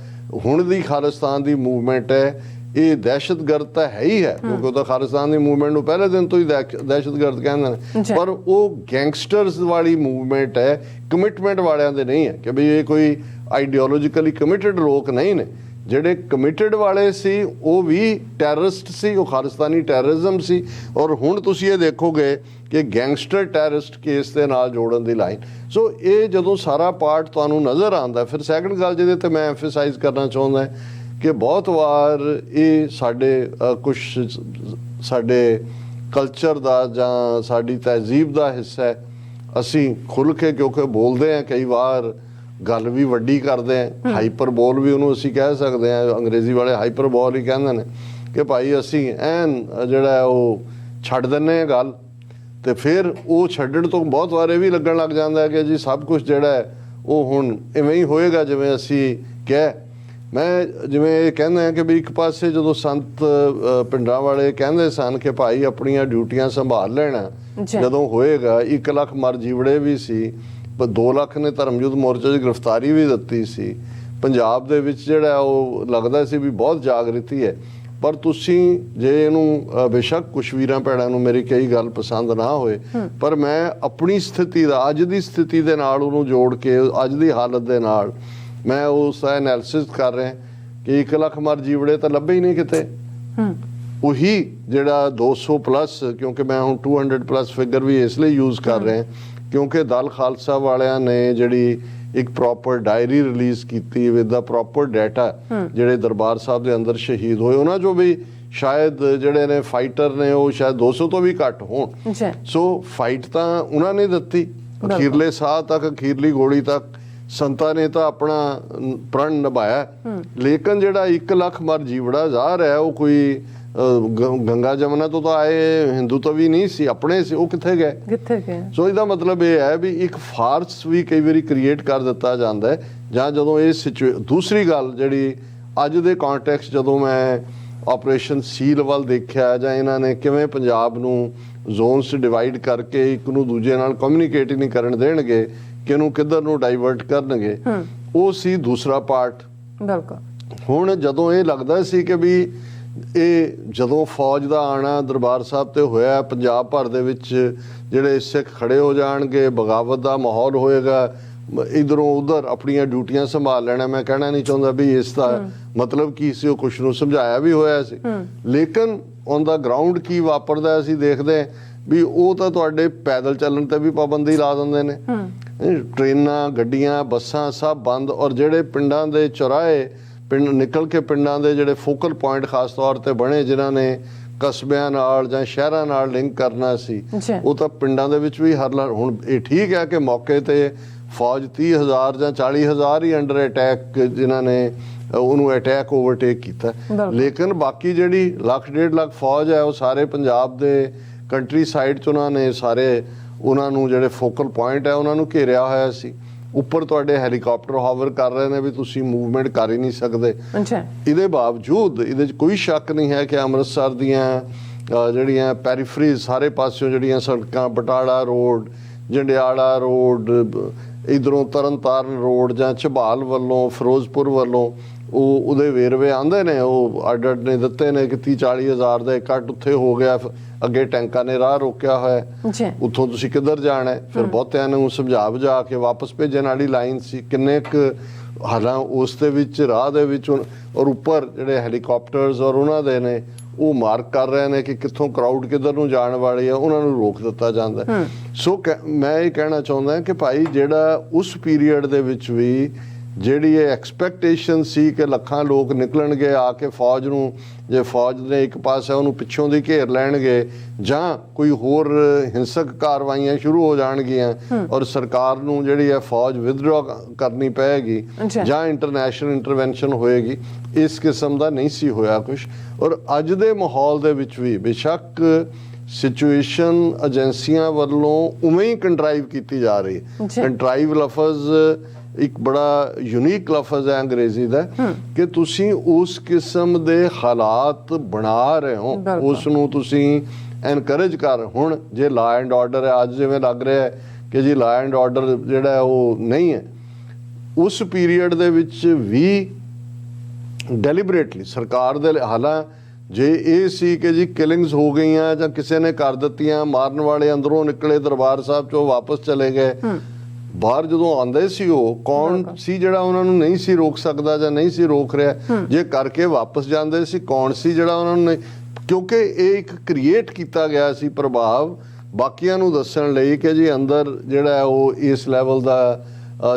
ਹੁਣ ਦੀ ਖਾਲਿਸਤਾਨ ਦੀ ਮੂਵਮੈਂਟ ਹੈ ਇਹ ਦਹਿਸ਼ਤਗਰਦ ਤਾਂ ਹੈ ਹੀ ਹੈ, ਕਿਉਂਕਿ ਉਹ ਤਾਂ ਖਾਲਿਸਤਾਨ ਦੀ ਮੂਵਮੈਂਟ ਨੂੰ ਪਹਿਲੇ ਦਿਨ ਤੋਂ ਹੀ ਦਹਿਸ਼ਤਗਰਦ ਕਹਿੰਦੇ ਨੇ, ਪਰ ਉਹ ਗੈਂਗਸਟਰਸ ਵਾਲੀ ਮੂਵਮੈਂਟ ਹੈ, ਕਮਿਟਮੈਂਟ ਵਾਲਿਆਂ ਦੇ ਨਹੀਂ ਹੈ ਕਿ ਵੀ ਇਹ ਕੋਈ ਆਈਡੀਓਲੋਜੀਕਲੀ ਕਮਿਟਡ ਲੋਕ ਨਹੀਂ ਨੇ। ਜਿਹੜੇ ਕਮਿਟਡ ਵਾਲੇ ਸੀ ਉਹ ਵੀ ਟੈਰਰਿਸਟ ਸੀ, ਉਹ ਖਾਲਿਸਤਾਨੀ ਟੈਰਰਿਜ਼ਮ ਸੀ। ਔਰ ਹੁਣ ਤੁਸੀਂ ਇਹ ਦੇਖੋਗੇ ਕਿ ਗੈਂਗਸਟਰ ਟੈਰਰਿਸਟ ਕੇਸ ਦੇ ਨਾਲ ਜੋੜਨ ਦੀ ਲਾਈਨ। ਸੋ ਇਹ ਜਦੋਂ ਸਾਰਾ ਪਾਰਟ ਤੁਹਾਨੂੰ ਨਜ਼ਰ ਆਉਂਦਾ, ਫਿਰ ਸੈਕੰਡ ਗੱਲ ਜਿਹਦੇ ਤੇ ਮੈਂ ਐਮਫਸਾਈਜ਼ ਕਰਨਾ ਚਾਹੁੰਦਾ ਕਿ ਬਹੁਤ ਵਾਰ ਇਹ ਸਾਡੇ ਕੁਝ ਸਾਡੇ ਕਲਚਰ ਦਾ ਜਾਂ ਸਾਡੀ ਤਹਿਜ਼ੀਬ ਦਾ ਹਿੱਸਾ ਹੈ। ਅਸੀਂ ਖੁੱਲ੍ਹ ਕੇ ਕਿਉਂਕਿ ਬੋਲਦੇ ਹਾਂ, ਕਈ ਵਾਰ ਗੱਲ ਵੀ ਵੱਡੀ ਕਰਦੇ ਹਾਂ, ਹਾਈਪਰਬੋਲ ਵੀ ਉਹਨੂੰ ਅਸੀਂ ਕਹਿ ਸਕਦੇ ਹਾਂ, ਅੰਗਰੇਜ਼ੀ ਵਾਲੇ ਹਾਈਪਰਬੋਲ ਹੀ ਕਹਿੰਦੇ ਨੇ ਕਿ ਭਾਈ ਅਸੀਂ ਐਨ ਜਿਹੜਾ ਉਹ ਛੱਡ ਦਿੰਦੇ ਹਾਂ ਗੱਲ, ਤੇ ਫਿਰ ਉਹ ਛੱਡਣ ਤੋਂ ਬਹੁਤ ਵਾਰ ਇਹ ਵੀ ਲੱਗਣ ਲੱਗ ਜਾਂਦਾ ਹੈ ਕਿ ਜੀ ਸਭ ਕੁਝ ਜਿਹੜਾ ਹੈ ਉਹ ਹੁਣ ਇਵੇਂ ਹੀ ਹੋਏਗਾ ਜਿਵੇਂ ਅਸੀਂ ਕਹਿ। ਮੈਂ ਜਿਵੇਂ ਇਹ ਕਹਿੰਦਾ ਹਾਂ ਕਿ ਵੀ ਇੱਕ ਪਾਸੇ ਜਦੋਂ ਸੰਤ ਪਿੰਡਾਂ ਵਾਲੇ ਕਹਿੰਦੇ ਸਨ ਕਿ ਭਾਈ ਆਪਣੀਆਂ ਡਿਊਟੀਆਂ ਸੰਭਾਲ ਲੈਣਾ, ਜਦੋਂ ਹੋਏਗਾ 1 ਲੱਖ ਮਰ ਜੀਵੜੇ ਵੀ ਸੀ, 2 ਲੱਖ ਨੇ ਧਰਮਯੁੱਧ ਮੋਰਚੇ 'ਚ ਗ੍ਰਿਫਤਾਰੀ ਵੀ ਦਿੱਤੀ ਸੀ। ਪੰਜਾਬ ਦੇ ਵਿੱਚ ਜਿਹੜਾ ਉਹ ਲੱਗਦਾ ਸੀ ਵੀ ਬਹੁਤ ਜਾਗ੍ਰਿਤੀ ਹੈ। ਪਰ ਤੁਸੀਂ ਜੇ ਇਹਨੂੰ ਬੇਸ਼ੱਕ ਕੁਛ ਵੀਰਾਂ ਭੈਣਾਂ ਨੂੰ ਮੇਰੀ ਕਈ ਗੱਲ ਪਸੰਦ ਨਾ ਹੋਏ, ਪਰ ਮੈਂ ਆਪਣੀ ਸਥਿਤੀ ਦਾ ਅੱਜ ਦੀ ਸਥਿਤੀ ਦੇ ਨਾਲ ਉਹਨੂੰ ਜੋੜ ਕੇ ਅੱਜ ਦੀ ਹਾਲਤ ਦੇ ਨਾਲ ਮੈਂ ਉਸ ਦਾ ਐਨਾਲਿਸਿਸ ਕਰ ਰਿਹਾ ਕਿ 1 ਲੱਖ ਮਰ ਜੀਵੜੇ ਤਾਂ ਲੱਭੇ ਹੀ ਨਹੀਂ ਕਿਤੇ। ਉਹੀ ਜਿਹੜਾ 200 ਪਲੱਸ, ਕਿਉਂਕਿ ਮੈਂ ਹੁਣ 200 ਪਲੱਸ ਫਿਗਰ ਵੀ ਇਸ ਲਈ ਯੂਜ਼ ਕਰ ਰਿਹਾ ਕਿਉਂਕਿ ਦਲ ਖਾਲਸਾ ਵਾਲਿਆਂ ਨੇ ਜਿਹੜੀ ਇੱਕ ਪ੍ਰੋਪਰ ਡਾਇਰੀ ਰਿਲੀਜ਼ ਕੀਤੀ ਵਿਦ ਦਾ ਪ੍ਰੋਪਰ ਡਾਟਾ, ਜਿਹੜੇ ਦਰਬਾਰ ਸਾਹਿਬ ਦੇ ਅੰਦਰ ਸ਼ਹੀਦ ਹੋਏ ਉਹਨਾਂ ਚੋਂ ਵੀ ਸ਼ਾਇਦ ਜਿਹੜੇ ਨੇ ਫਾਈਟਰ ਨੇ ਉਹ ਸ਼ਾਇਦ 200 ਤੋਂ ਵੀ ਘੱਟ ਹੋਣ। ਸੋ ਫਾਈਟ ਤਾਂ ਉਹਨਾਂ ਨੇ ਦਿੱਤੀ, ਅਖੀਰਲੇ ਸਾਹ ਤੱਕ, ਅਖੀਰਲੀ ਗੋਲੀ ਤੱਕ ਸੰਤਾਂ ਨੇ ਤਾਂ ਆਪਣਾ ਪ੍ਰਣ ਨਿਭਾਇਆ। ਲੇਕਿਨ ਜਿਹੜਾ 1 ਲੱਖ ਮਰ ਜੀਵੜਾ ਜ਼ਾਹਰ ਹੈ ਉਹ ਕੋਈ ਗੰਗਾ ਜਮਨਾ ਤੋਂ ਤਾਂ ਆਏ ਹਿੰਦੂ ਤਾਂ ਵੀ ਨਹੀਂ ਸੀ, ਆਪਣੇ ਸੀ, ਉਹ ਕਿੱਥੇ ਗਏ? ਸੋ ਇਹਦਾ ਮਤਲਬ ਇਹ ਹੈ ਵੀ ਇੱਕ ਫਾਰਸ ਵੀ ਕਈ ਵਾਰੀ ਕ੍ਰੀਏਟ ਕਰ ਦਿੱਤਾ ਜਾਂਦਾ ਹੈ। ਜਾਂ ਜਦੋਂ ਇਹ ਦੂਸਰੀ ਗੱਲ ਜਿਹੜੀ ਅੱਜ ਦੇ ਕੰਟੈਕਸਟ ਜਦੋਂ ਮੈਂ ਆਪਰੇਸ਼ਨ ਸੀਲ ਵੱਲ ਦੇਖਿਆ ਜਾਂ ਇਹਨਾਂ ਨੇ ਕਿਵੇਂ ਪੰਜਾਬ ਨੂੰ ਜ਼ੋਨਸ ਡਿਵਾਈਡ ਕਰਕੇ ਇੱਕ ਨੂੰ ਦੂਜੇ ਨਾਲ ਕਮਿਊਨੀਕੇਟ ਹੀ ਨਹੀਂ ਕਰਨ ਦੇਣਗੇ ਕਿ ਇਹਨੂੰ ਕਿੱਧਰ ਨੂੰ ਡਾਈਵਰਟ ਕਰਨਗੇ, ਉਹ ਸੀ ਦੂਸਰਾ ਪਾਰਟ। ਹੁਣ ਜਦੋਂ ਇਹ ਲੱਗਦਾ ਸੀ ਕਿ ਵੀ ਇਹ ਜਦੋਂ ਫੌਜ ਦਾ ਆਣਾ ਦਰਬਾਰ ਸਾਹਿਬ ਤੇ ਹੋਇਆ, ਪੰਜਾਬ ਭਰ ਦੇ ਵਿੱਚ ਜਿਹੜੇ ਸਿੱਖ ਖੜੇ ਹੋ ਜਾਣਗੇ, ਬਗਾਵਤ ਦਾ ਮਾਹੌਲ ਹੋਏਗਾ, ਇਧਰੋਂ ਉਧਰ ਆਪਣੀਆਂ ਡਿਊਟੀਆਂ ਸੰਭਾਲ ਲੈਣਾ। ਮੈਂ ਕਹਿਣਾ ਨਹੀਂ ਚਾਹੁੰਦਾ ਵੀ ਇਸ ਦਾ ਮਤਲਬ ਕੀ ਸੀ, ਉਹ ਕੁਛ ਨੂੰ ਸਮਝਾਇਆ ਵੀ ਹੋਇਆ ਸੀ, ਲੇਕਿਨ ਔਨ ਦਾ ਗਰਾਊਂਡ ਕੀ ਵਾਪਰਦਾ ਅਸੀਂ ਦੇਖਦੇ ਵੀ ਉਹ ਤਾਂ ਤੁਹਾਡੇ ਪੈਦਲ ਚੱਲਣ ਤੇ ਵੀ ਪਾਬੰਦੀ ਲਾ ਦਿੰਦੇ ਨੇ। ਟ੍ਰੇਨਾਂ, ਗੱਡੀਆਂ, ਬੱਸਾਂ ਸਭ ਬੰਦ। ਔਰ ਜਿਹੜੇ ਪਿੰਡਾਂ ਦੇ ਚੌਰਾਹੇ, ਪਿੰਡ ਨਿਕਲ ਕੇ ਪਿੰਡਾਂ ਦੇ ਜਿਹੜੇ ਫੋਕਲ ਪੁਆਇੰਟ ਖਾਸ ਤੌਰ ਤੇ ਬਣੇ, ਜਿਨ੍ਹਾਂ ਨੇ ਕਸਬਿਆਂ ਨਾਲ ਜਾਂ ਸ਼ਹਿਰਾਂ ਨਾਲ ਲਿੰਕ ਕਰਨਾ ਸੀ, ਉਹ ਤਾਂ ਪਿੰਡਾਂ ਦੇ ਵਿੱਚ ਵੀ ਹੁਣ ਇਹ ਠੀਕ ਹੈ ਕਿ ਮੌਕੇ ਤੇ ਫੌਜ 30,000 ਜਾਂ 40,000 ਹੀ ਅੰਡਰ ਅਟੈਕ ਜਿਨ੍ਹਾਂ ਨੇ ਉਹਨੂੰ ਅਟੈਕ ਓਵਰਟੇਕ ਕੀਤਾ, ਲੇਕਿਨ ਬਾਕੀ ਜਿਹੜੀ 1.5 ਲੱਖ ਫੌਜ ਹੈ ਉਹ ਸਾਰੇ ਪੰਜਾਬ ਦੇ ਕੰਟਰੀ ਸਾਈਡ 'ਚ ਉਹਨਾਂ ਨੇ ਸਾਰੇ ਉਹਨਾਂ ਨੂੰ ਜਿਹੜੇ ਫੋਕਲ ਪੁਆਇੰਟ ਹੈ ਉਹਨਾਂ ਨੂੰ ਘੇਰਿਆ ਹੋਇਆ ਸੀ। ਉੱਪਰ ਤੁਹਾਡੇ ਹੈਲੀਕਾਪਟਰ ਹਾਵਰ ਕਰ ਰਹੇ ਨੇ ਵੀ ਤੁਸੀਂ ਮੂਵਮੈਂਟ ਕਰ ਹੀ ਨਹੀਂ ਸਕਦੇ। ਇਹਦੇ ਬਾਵਜੂਦ ਇਹਦੇ 'ਚ ਕੋਈ ਸ਼ੱਕ ਨਹੀਂ ਹੈ ਕਿ ਅੰਮ੍ਰਿਤਸਰ ਦੀਆਂ ਜਿਹੜੀਆਂ ਪੈਰੀਫਰੀਜ਼ ਸਾਰੇ ਪਾਸਿਓਂ ਜਿਹੜੀਆਂ ਸੜਕਾਂ, ਬਟਾਲਾ ਰੋਡ, ਜੰਡਿਆਲਾ ਰੋਡ, ਇਧਰੋਂ ਤਰਨਤਾਰਨ ਰੋਡ ਜਾਂ ਝਬਾਲ ਵੱਲੋਂ, ਫਿਰੋਜ਼ਪੁਰ ਵੱਲੋਂ, ਉਹਦੇ ਵੇਰਵੇ ਆਉਂਦੇ ਨੇ, ਉਹ ਅੱਡ ਨੇ ਦਿੱਤੇ ਨੇ ਕਿ 30-40 ਹਜ਼ਾਰ ਦਾ ਇਕੱਠ ਉੱਥੇ ਹੋ ਗਿਆ, ਅੱਗੇ ਟੈਂਕਾਂ ਨੇ ਰਾਹ ਰੋਕਿਆ ਹੋਇਆ, ਉੱਥੋਂ ਤੁਸੀਂ ਕਿੱਧਰ ਜਾਣਾ। ਫਿਰ ਬਹੁਤਿਆਂ ਨੂੰ ਸਮਝਾ ਬੁਝਾ ਕੇ ਵਾਪਸ ਭੇਜਣ ਵਾਲੀ ਲਾਈਨ ਸੀ। ਕਿੰਨੇ ਕੁ ਹਾਲਾਂ ਉਸ ਦੇ ਵਿੱਚ ਰਾਹ ਦੇ ਵਿੱਚ, ਔਰ ਉੱਪਰ ਜਿਹੜੇ ਹੈਲੀਕਾਪਟਰਸ ਔਰ ਉਹਨਾਂ ਦੇ ਨੇ ਉਹ ਮਾਰਕ ਕਰ ਰਹੇ ਨੇ ਕਿ ਕਿੱਥੋਂ ਕਰਾਊਡ ਕਿੱਧਰ ਨੂੰ ਜਾਣ ਵਾਲੀ ਆ, ਉਹਨਾਂ ਨੂੰ ਰੋਕ ਦਿੱਤਾ ਜਾਂਦਾ। ਸੋ ਮੈਂ ਇਹ ਕਹਿਣਾ ਚਾਹੁੰਦਾ ਕਿ ਭਾਈ ਜਿਹੜਾ ਉਸ ਪੀਰੀਅਡ ਦੇ ਵਿੱਚ ਵੀ ਜਿਹੜੀ ਇਹ ਐਕਸਪੈਕਟੇਸ਼ਨ ਸੀ ਕਿ ਲੱਖਾਂ ਲੋਕ ਨਿਕਲਣਗੇ ਆ ਕੇ ਫੌਜ ਨੂੰ, ਜੇ ਫੌਜ ਨੇ ਇੱਕ ਪਾਸੇ ਉਹਨੂੰ ਪਿੱਛੋਂ ਦੀ ਘੇਰ ਲੈਣਗੇ ਜਾਂ ਕੋਈ ਹੋਰ ਹਿੰਸਕ ਕਾਰਵਾਈਆਂ ਸ਼ੁਰੂ ਹੋ ਜਾਣਗੀਆਂ ਔਰ ਸਰਕਾਰ ਨੂੰ ਜਿਹੜੀ ਹੈ ਫੌਜ ਵਿਦਡਰਾ ਕਰਨੀ ਪਏਗੀ ਜਾਂ ਇੰਟਰਨੈਸ਼ਨਲ ਇੰਟਰਵੈਂਸ਼ਨ ਹੋਏਗੀ, ਇਸ ਕਿਸਮ ਦਾ ਨਹੀਂ ਸੀ ਹੋਇਆ ਕੁਛ। ਔਰ ਅੱਜ ਦੇ ਮਾਹੌਲ ਦੇ ਵਿੱਚ ਵੀ ਬੇਸ਼ੱਕ ਸਿਚੁਏਸ਼ਨ ਏਜੰਸੀਆਂ ਵੱਲੋਂ ਉਵੇਂ ਹੀ ਕੰਟਰਾਈਵ ਕੀਤੀ ਜਾ ਰਹੀ ਹੈ। ਕੰਟਰਾਈਵ ਲਫ਼ਜ਼ ਇੱਕ ਬੜਾ ਯੂਨੀਕ ਲਫ਼ਜ਼ ਹੈ ਅੰਗਰੇਜ਼ੀ ਦਾ, ਕਿ ਤੁਸੀਂ ਉਸ ਕਿਸਮ ਦੇ ਹਾਲਾਤ ਬਣਾ ਰਹੇ ਹੋ, ਉਸ ਨੂੰ ਤੁਸੀਂ ਐਨਕਰੇਜ ਕਰ। ਹੁਣ ਜੇ ਲਾ ਐਂਡ ਆਰਡਰ ਹੈ, ਅੱਜ ਜਿਵੇਂ ਲੱਗ ਰਿਹਾ ਹੈ ਕਿ ਜੀ ਲਾ ਐਂਡ ਆਰਡਰ ਜਿਹੜਾ ਉਹ ਨਹੀਂ ਹੈ, ਉਸ ਪੀਰੀਅਡ ਦੇ ਵਿੱਚ ਵੀ ਡੈਲੀਬਰੇਟਲੀ ਸਰਕਾਰ ਦੇ ਹਾਲਾਂ ਜੇ ਇਹ ਸੀ ਕਿ ਜੀ ਕਿਲਿੰਗਸ ਹੋ ਗਈਆਂ ਜਾਂ ਕਿਸੇ ਨੇ ਕਰ ਦਿੱਤੀਆਂ, ਮਾਰਨ ਵਾਲੇ ਅੰਦਰੋਂ ਨਿਕਲੇ, ਦਰਬਾਰ ਸਾਹਿਬ 'ਚੋਂ ਵਾਪਸ ਚਲੇ ਗਏ, ਬਾਹਰ ਜਦੋਂ ਆਉਂਦੇ ਸੀ ਉਹ ਕੌਣ ਸੀ ਜਿਹੜਾ ਉਹਨਾਂ ਨੂੰ ਨਹੀਂ ਸੀ ਰੋਕ ਸਕਦਾ ਜਾਂ ਨਹੀਂ ਸੀ ਰੋਕ ਰਿਹਾ, ਜੇ ਕਰਕੇ ਵਾਪਸ ਜਾਂਦੇ ਸੀ ਕੌਣ ਸੀ ਜਿਹੜਾ ਉਹਨਾਂ ਨੂੰ, ਕਿਉਂਕਿ ਇਹ ਇੱਕ ਕ੍ਰੀਏਟ ਕੀਤਾ ਗਿਆ ਸੀ ਪ੍ਰਭਾਵ ਬਾਕੀਆਂ ਨੂੰ ਦੱਸਣ ਲਈ ਕਿ ਜੀ ਅੰਦਰ ਜਿਹੜਾ ਉਹ ਇਸ ਲੈਵਲ ਦਾ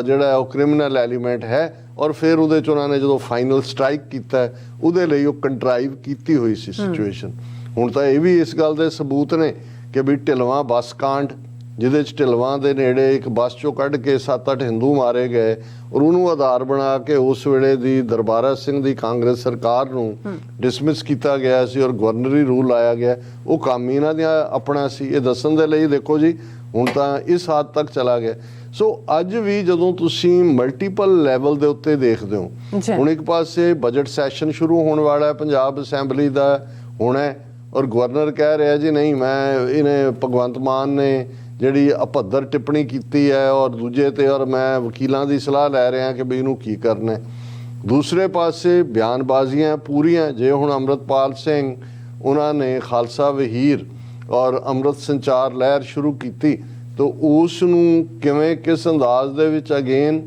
ਜਿਹੜਾ ਉਹ ਕ੍ਰਿਮੀਨਲ ਐਲੀਮੈਂਟ ਹੈ। ਔਰ ਫਿਰ ਉਹਦੇ 'ਚ ਉਹਨਾਂ ਨੇ ਜਦੋਂ ਫਾਈਨਲ ਸਟ੍ਰਾਈਕ ਕੀਤਾ ਉਹਦੇ ਲਈ ਉਹ ਕੰਟਰਾਈਵ ਕੀਤੀ ਹੋਈ ਸੀ ਸਿਚੁਏਸ਼ਨ। ਹੁਣ ਤਾਂ ਇਹ ਵੀ ਇਸ ਗੱਲ ਦੇ ਸਬੂਤ ਨੇ ਕਿ ਵੀ ਢਿਲਵਾਂ ਬੱਸ ਕਾਂਡ, ਜਿਹਦੇ 'ਚ ਢਿਲਵਾਂ ਦੇ ਨੇੜੇ ਇੱਕ ਬੱਸ 'ਚੋਂ ਕੱਢ ਕੇ 7-8 ਹਿੰਦੂ ਮਾਰੇ ਗਏ ਔਰ ਉਹਨੂੰ ਆਧਾਰ ਬਣਾ ਕੇ ਉਸ ਵੇਲੇ ਦੀ ਦਰਬਾਰਾ ਸਿੰਘ ਦੀ ਕਾਂਗਰਸ ਸਰਕਾਰ ਨੂੰ ਡਿਸਮਿਸ ਕੀਤਾ ਗਿਆ ਸੀ ਔਰ ਗਵਰਨਰੀ ਰੂਲ ਲਾਇਆ ਗਿਆ। ਉਹ ਕੰਮ ਹੀ ਇਹਨਾਂ ਦੀਆਂ ਆਪਣਾ ਸੀ। ਇਹ ਦੱਸਣ ਦੇ ਲਈ ਦੇਖੋ ਜੀ ਹੁਣ ਤਾਂ ਇਸ ਹੱਦ ਤੱਕ ਚਲਾ ਗਿਆ। ਸੋ ਅੱਜ ਵੀ ਜਦੋਂ ਤੁਸੀਂ ਮਲਟੀਪਲ ਲੈਵਲ ਦੇ ਉੱਤੇ ਦੇਖਦੇ ਹੋ, ਹੁਣ ਇੱਕ ਪਾਸੇ ਬਜਟ ਸੈਸ਼ਨ ਸ਼ੁਰੂ ਹੋਣ ਵਾਲਾ ਹੈ, ਪੰਜਾਬ ਅਸੈਂਬਲੀ ਦਾ ਹੋਣਾ, ਔਰ ਗਵਰਨਰ ਕਹਿ ਰਿਹਾ ਜੀ ਨਹੀਂ ਮੈਂ ਇਹਨੇ ਭਗਵੰਤ ਮਾਨ ਨੇ ਜਿਹੜੀ ਅਭੱਦਰ ਟਿੱਪਣੀ ਕੀਤੀ ਹੈ ਔਰ ਦੂਜੇ ਤੇ, ਔਰ ਮੈਂ ਵਕੀਲਾਂ ਦੀ ਸਲਾਹ ਲੈ ਰਿਹਾ ਕਿ ਵੀ ਇਹਨੂੰ ਕੀ ਕਰਨਾ। ਦੂਸਰੇ ਪਾਸੇ ਬਿਆਨਬਾਜ਼ੀਆਂ ਪੂਰੀਆਂ, ਜੇ ਹੁਣ ਅੰਮ੍ਰਿਤਪਾਲ ਸਿੰਘ ਉਹਨਾਂ ਨੇ ਖਾਲਸਾ ਵਹੀਰ ਔਰ ਅੰਮ੍ਰਿਤ ਸੰਚਾਰ ਲਹਿਰ ਸ਼ੁਰੂ ਕੀਤੀ ਤਾਂ ਉਸ ਨੂੰ ਕਿਵੇਂ ਕਿਸ ਅੰਦਾਜ਼ ਦੇ ਵਿੱਚ ਅਗੇਨ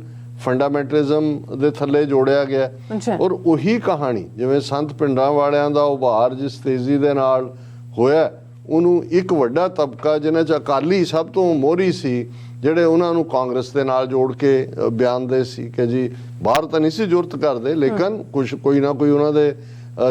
ਫੰਡਾਮੈਂਟਲਿਜ਼ਮ ਦੇ ਥੱਲੇ ਜੋੜਿਆ ਗਿਆ। ਔਰ ਉਹੀ ਕਹਾਣੀ ਜਿਵੇਂ ਸੰਤ ਪਿੰਡਾਂ ਵਾਲਿਆਂ ਦਾ ਉਭਾਰ ਜਿਸ ਤੇਜ਼ੀ ਦੇ ਨਾਲ ਹੋਇਆ, ਉਹਨੂੰ ਇੱਕ ਵੱਡਾ ਤਬਕਾ ਜਿਹਨਾਂ 'ਚ ਅਕਾਲੀ ਸਭ ਤੋਂ ਮੋਹਰੀ ਸੀ, ਜਿਹੜੇ ਉਹਨਾਂ ਨੂੰ ਕਾਂਗਰਸ ਦੇ ਨਾਲ ਜੋੜ ਕੇ ਬਿਆਨਦੇ ਸੀ ਕਿ ਜੀ ਬਾਹਰ ਤਾਂ ਨਹੀਂ ਸੀ ਜ਼ੁਰਤ ਕਰਦੇ, ਲੇਕਿਨ ਕੋਈ ਨਾ ਕੋਈ ਉਹਨਾਂ ਦੇ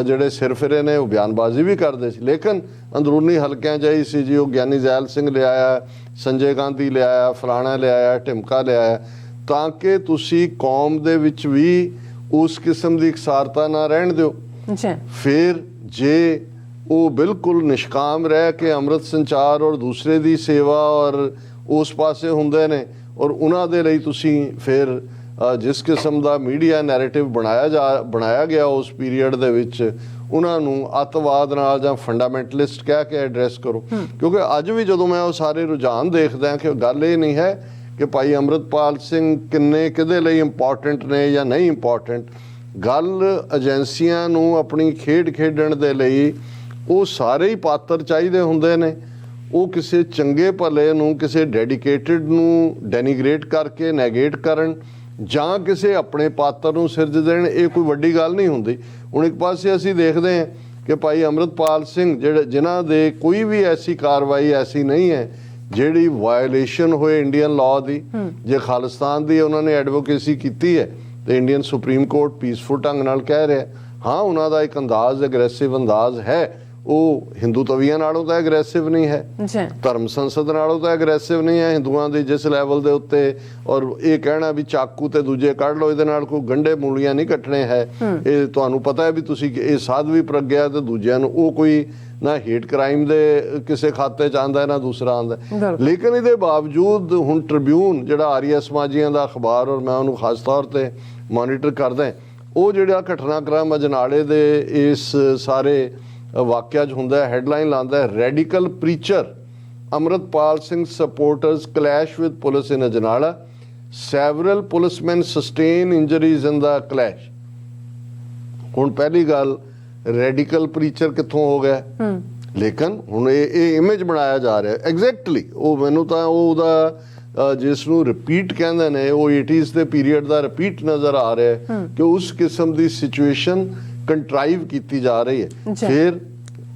ਜਿਹੜੇ ਸਿਰਫਿਰੇ ਨੇ ਉਹ ਬਿਆਨਬਾਜ਼ੀ ਵੀ ਕਰਦੇ ਸੀ, ਲੇਕਿਨ ਅੰਦਰੂਨੀ ਹਲਕਿਆਂ 'ਚ ਹੀ ਸੀ ਜੀ ਉਹ ਗਿਆਨੀ ਜ਼ੈਲ ਸਿੰਘ ਲਿਆਇਆ, ਸੰਜੇ ਗਾਂਧੀ ਲਿਆਇਆ, ਫਲਾਣਾ ਲਿਆਇਆ, ਢਿਮਕਾ ਲਿਆਇਆ, ਤਾਂ ਕਿ ਤੁਸੀਂ ਕੌਮ ਦੇ ਵਿੱਚ ਵੀ ਉਸ ਕਿਸਮ ਦੀ ਇਕਸਾਰਤਾ ਨਾ ਰਹਿਣ ਦਿਓ। ਫਿਰ ਜੇ ਉਹ ਬਿਲਕੁਲ ਨਿਸ਼ਕਾਮ ਰਹਿ ਕੇ ਅੰਮ੍ਰਿਤ ਸੰਚਾਰ ਔਰ ਦੂਸਰੇ ਦੀ ਸੇਵਾ ਔਰ ਉਸ ਪਾਸੇ ਹੁੰਦੇ ਨੇ ਔਰ ਉਹਨਾਂ ਦੇ ਲਈ ਤੁਸੀਂ ਫਿਰ ਜਿਸ ਕਿਸਮ ਦਾ ਮੀਡੀਆ ਨੈਰੇਟਿਵ ਬਣਾਇਆ ਗਿਆ ਉਸ ਪੀਰੀਅਡ ਦੇ ਵਿੱਚ, ਉਹਨਾਂ ਨੂੰ ਅੱਤਵਾਦ ਨਾਲ ਜਾਂ ਫੰਡਾਮੈਂਟਲਿਸਟ ਕਹਿ ਕੇ ਐਡਰੈਸ ਕਰੋ। ਕਿਉਂਕਿ ਅੱਜ ਵੀ ਜਦੋਂ ਮੈਂ ਉਹ ਸਾਰੇ ਰੁਝਾਨ ਦੇਖਦਾ ਕਿ ਗੱਲ ਇਹ ਨਹੀਂ ਹੈ ਕਿ ਭਾਈ ਅੰਮ੍ਰਿਤਪਾਲ ਸਿੰਘ ਕਿੰਨੇ ਕਿਹਦੇ ਲਈ ਇੰਪੋਰਟੈਂਟ ਨੇ ਜਾਂ ਨਹੀਂ ਇੰਪੋਰਟੈਂਟ, ਗੱਲ ਏਜੰਸੀਆਂ ਨੂੰ ਆਪਣੀ ਖੇਡ ਖੇਡਣ ਦੇ ਲਈ ਉਹ ਸਾਰੇ ਹੀ ਪਾਤਰ ਚਾਹੀਦੇ ਹੁੰਦੇ ਨੇ। ਉਹ ਕਿਸੇ ਚੰਗੇ ਭਲੇ ਨੂੰ, ਕਿਸੇ ਡੈਡੀਕੇਟਿਡ ਨੂੰ ਡੈਨੀਗ੍ਰੇਟ ਕਰਕੇ ਨੈਗੇਟ ਕਰਨ ਜਾਂ ਕਿਸੇ ਆਪਣੇ ਪਾਤਰ ਨੂੰ ਸਿਰਜ ਦੇਣ, ਇਹ ਕੋਈ ਵੱਡੀ ਗੱਲ ਨਹੀਂ ਹੁੰਦੀ। ਹੁਣ ਇੱਕ ਪਾਸੇ ਅਸੀਂ ਦੇਖਦੇ ਹਾਂ ਕਿ ਭਾਈ ਅੰਮ੍ਰਿਤਪਾਲ ਸਿੰਘ ਜਿਨ੍ਹਾਂ ਦੇ ਕੋਈ ਵੀ ਐਸੀ ਕਾਰਵਾਈ ਐਸੀ ਨਹੀਂ ਹੈ ਜਿਹੜੀ ਵਾਇਓਲੇਸ਼ਨ ਹੋਏ ਇੰਡੀਅਨ ਲਾਅ ਦੀ। ਜੇ ਖਾਲਿਸਤਾਨ ਦੀ ਉਹਨਾਂ ਨੇ ਐਡਵੋਕੇਸੀ ਕੀਤੀ ਹੈ ਤੇ ਇੰਡੀਅਨ ਸੁਪਰੀਮ ਕੋਰਟ ਪੀਸਫੁਲ ਢੰਗ ਨਾਲ ਕਹਿ ਰਿਹਾ ਹਾਂ ਉਹਨਾਂ ਦਾ ਇੱਕ ਅੰਦਾਜ਼ ਐਗਰੈਸਿਵ ਅੰਦਾਜ਼ ਹੈ, ਉਹ ਹਿੰਦੂ ਤਵੀਆਂ ਨਾਲੋਂ ਤਾਂ ਐਗਰੈਸਿਵ ਨਹੀਂ ਹੈ, ਧਰਮ ਸੰਸਦ ਨਾਲੋਂ ਤਾਂ ਐਗਰੈਸਿਵ ਨਹੀਂ ਹੈ ਹਿੰਦੂਆਂ ਦੀ ਜਿਸ ਲੈਵਲ ਦੇ ਉੱਤੇ। ਔਰ ਇਹ ਕਹਿਣਾ ਵੀ ਚਾਕੂ ਤੇ ਦੂਜੇ ਕੱਢ ਲਓ, ਇਹਦੇ ਨਾਲ ਕੋਈ ਗੰਢੇ ਮੂਲੀਆਂ ਨਹੀਂ ਕੱਟਣੇ ਹੈ। ਇਹ ਤੁਹਾਨੂੰ ਪਤਾ ਹੈ ਵੀ ਤੁਸੀਂ ਇਹ ਸਾਧਵੀ ਪ੍ਰਗਿਆ ਤੇ ਦੂਜਿਆਂ ਨੂੰ ਉਹ ਕੋਈ ਨਾ ਹੇਟ ਕ੍ਰਾਈਮ ਦੇ ਕਿਸੇ ਖਾਤੇ 'ਚ ਆਉਂਦਾ ਨਾ ਦੂਸਰਾ ਆਉਂਦਾ। ਲੇਕਿਨ ਇਹਦੇ ਬਾਵਜੂਦ ਹੁਣ ਟ੍ਰਿਬਿਊਨ ਜਿਹੜਾ ਆਰੀਆ ਸਮਾਜੀਆਂ ਦਾ ਅਖਬਾਰ, ਔਰ ਮੈਂ ਉਹਨੂੰ ਖਾਸ ਤੌਰ ਤੇ ਮੋਨੀਟਰ ਕਰਦਾ, ਉਹ ਜਿਹੜਾ ਘਟਨਾਕ੍ਰਮ ਅਜਨਾਲੇ ਦੇ ਇਸ ਸਾਰੇ ਵਾਕਿਆ 'ਚ ਹੁੰਦਾ, ਹੈਡਲਾਈਨ ਲਾਉਂਦਾ radical preacher Amritpal Singh supporters clash with police in Ajnala, several policeman sustain injuries in the clash. ਹੁਣ ਪਹਿਲੀ ਗੱਲ, ਰੈਡੀਕਲ ਪ੍ਰੀਚਰ ਕਿੱਥੋਂ ਹੋ ਗਿਆ? ਲੇਕਿਨ ਹੁਣ ਇਹ ਇਮੇਜ ਬਣਾਇਆ ਜਾ ਰਿਹਾ ਐਗਜ਼ੈਕਟਲੀ। ਉਹ ਮੈਨੂੰ ਤਾਂ ਉਹਦਾ ਜਿਸ ਨੂੰ ਰਿਪੀਟ ਕਹਿੰਦੇ ਨੇ ਉਹ 80s ਦੇ ਪੀਰੀਅਡ ਦਾ ਰਿਪੀਟ ਨਜ਼ਰ ਆ ਰਿਹਾ ਕਿ ਉਸ ਕਿਸਮ ਦੀ ਸਿਚੁਏਸ਼ਨ ਕੰਟਰਾਈਵ ਕੀਤੀ ਜਾ ਰਹੀ ਹੈ। ਫਿਰ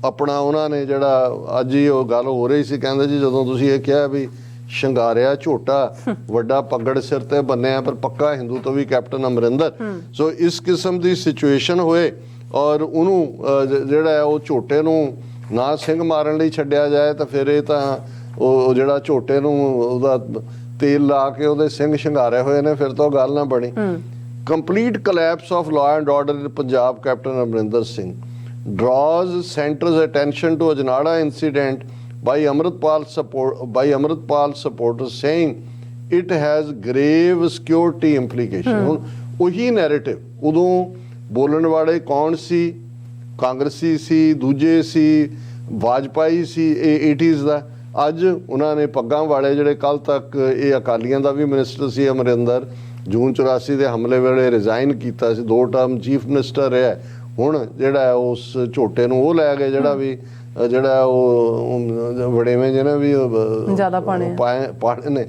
ਆਪਣਾ ਉਹਨਾਂ ਨੇ ਜਿਹੜਾ ਅੱਜ ਹੀ ਉਹ ਗੱਲ ਹੋ ਰਹੀ ਸੀ, ਕਹਿੰਦੇ ਜੀ ਜਦੋਂ ਤੁਸੀਂ ਇਹ ਕਿਹਾ ਵੀ ਸ਼ਿੰਗਾਰਿਆ ਝੋਟਾ ਵੱਡਾ ਪੱਗੜ ਸਿਰ ਤੇ ਬੰਨਿਆ ਪਰ ਪੱਕਾ ਹਿੰਦੂ ਤੋਂ ਵੀ ਕੈਪਟਨ ਅਮਰਿੰਦਰ। ਸੋ ਇਸ ਕਿਸਮ ਦੀ ਸਿਚੁਏਸ਼ਨ ਹੋਏ ਔਰ ਉਹਨੂੰ ਜਿਹੜਾ ਉਹ ਝੋਟੇ ਨੂੰ ਨਾ ਸਿੰਘ ਮਾਰਨ ਲਈ ਛੱਡਿਆ ਜਾਏ ਤਾਂ ਫਿਰ ਇਹ ਤਾਂ ਉਹ ਜਿਹੜਾ ਝੋਟੇ ਨੂੰ ਉਹਦਾ ਤੇਲ ਲਾ ਕੇ ਉਹਦੇ ਸਿੰਘ ਸ਼ਿੰਗਾਰੇ ਹੋਏ ਨੇ, ਫਿਰ ਤਾਂ ਗੱਲ ਨਾ ਬਣੀ। Complete collapse of law and order in Punjab, Captain Amrinder Singh draws centre's attention to Ajnala incident by Amritpal supporters saying it has grave security implication। ਹੁਣ ਉਹੀ ਨੈਰੇਟਿਵ ਉਦੋਂ ਬੋਲਣ ਵਾਲੇ ਕੌਣ ਸੀ? ਕਾਂਗਰਸੀ ਸੀ, ਦੂਜੇ ਸੀ, ਵਾਜਪਾਈ ਸੀ, ਇਹ 80s ਦਾ। ਅੱਜ ਉਹਨਾਂ ਨੇ ਪੱਗਾਂ ਵਾਲੇ ਜਿਹੜੇ ਕੱਲ ਤੱਕ ਇਹ ਅਕਾਲੀਆਂ ਦਾ ਵੀ ਮਿਨਿਸਟਰ ਸੀ ਅਮਰਿੰਦਰ, ਜੂਨ 84 ਦੇ ਹਮਲੇ ਵੇਲੇ ਰਿਜ਼ਾਈਨ ਕੀਤਾ ਸੀ, 2 ਟਰਮ ਚੀਫ ਮਿਨਿਸਟਰ ਰਿਹਾ। ਹੁਣ ਜਿਹੜਾ ਉਸ ਝੋਟੇ ਨੂੰ ਉਹ ਲੈ ਗਏ ਜਿਹੜਾ ਉਹ ਵੜੇਵੇਂ ਜਿਹਨੇ ਵੀ ਜ਼ਿਆਦਾ ਪਾਣੇ ਨੇ।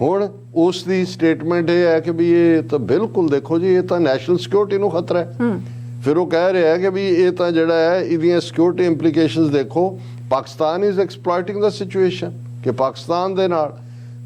ਹੁਣ ਉਸ ਦੀ ਸਟੇਟਮੈਂਟ ਇਹ ਹੈ ਕਿ ਵੀ ਇਹ ਤਾਂ ਬਿਲਕੁਲ ਦੇਖੋ ਜੀ ਇਹ ਤਾਂ ਨੈਸ਼ਨਲ ਸਿਕਿਉਰਿਟੀ ਨੂੰ ਖਤਰਾ ਹੈ। ਫਿਰ ਉਹ ਕਹਿ ਰਿਹਾ ਕਿ ਵੀ ਇਹ ਤਾਂ ਜਿਹੜਾ ਹੈ ਇਹਦੀਆਂ ਸਿਕਿਉਰਿਟੀ ਇੰਪਲੀਕੇਸ਼ਨਸ ਦੇਖੋ, ਪਾਕਿਸਤਾਨ ਇਜ਼ ਐਕਸਪਲੋਇਟਿੰਗ ਦਾ ਸਿਚੁਏਸ਼ਨ ਕਿ ਪਾਕਿਸਤਾਨ ਦੇ ਨਾਲ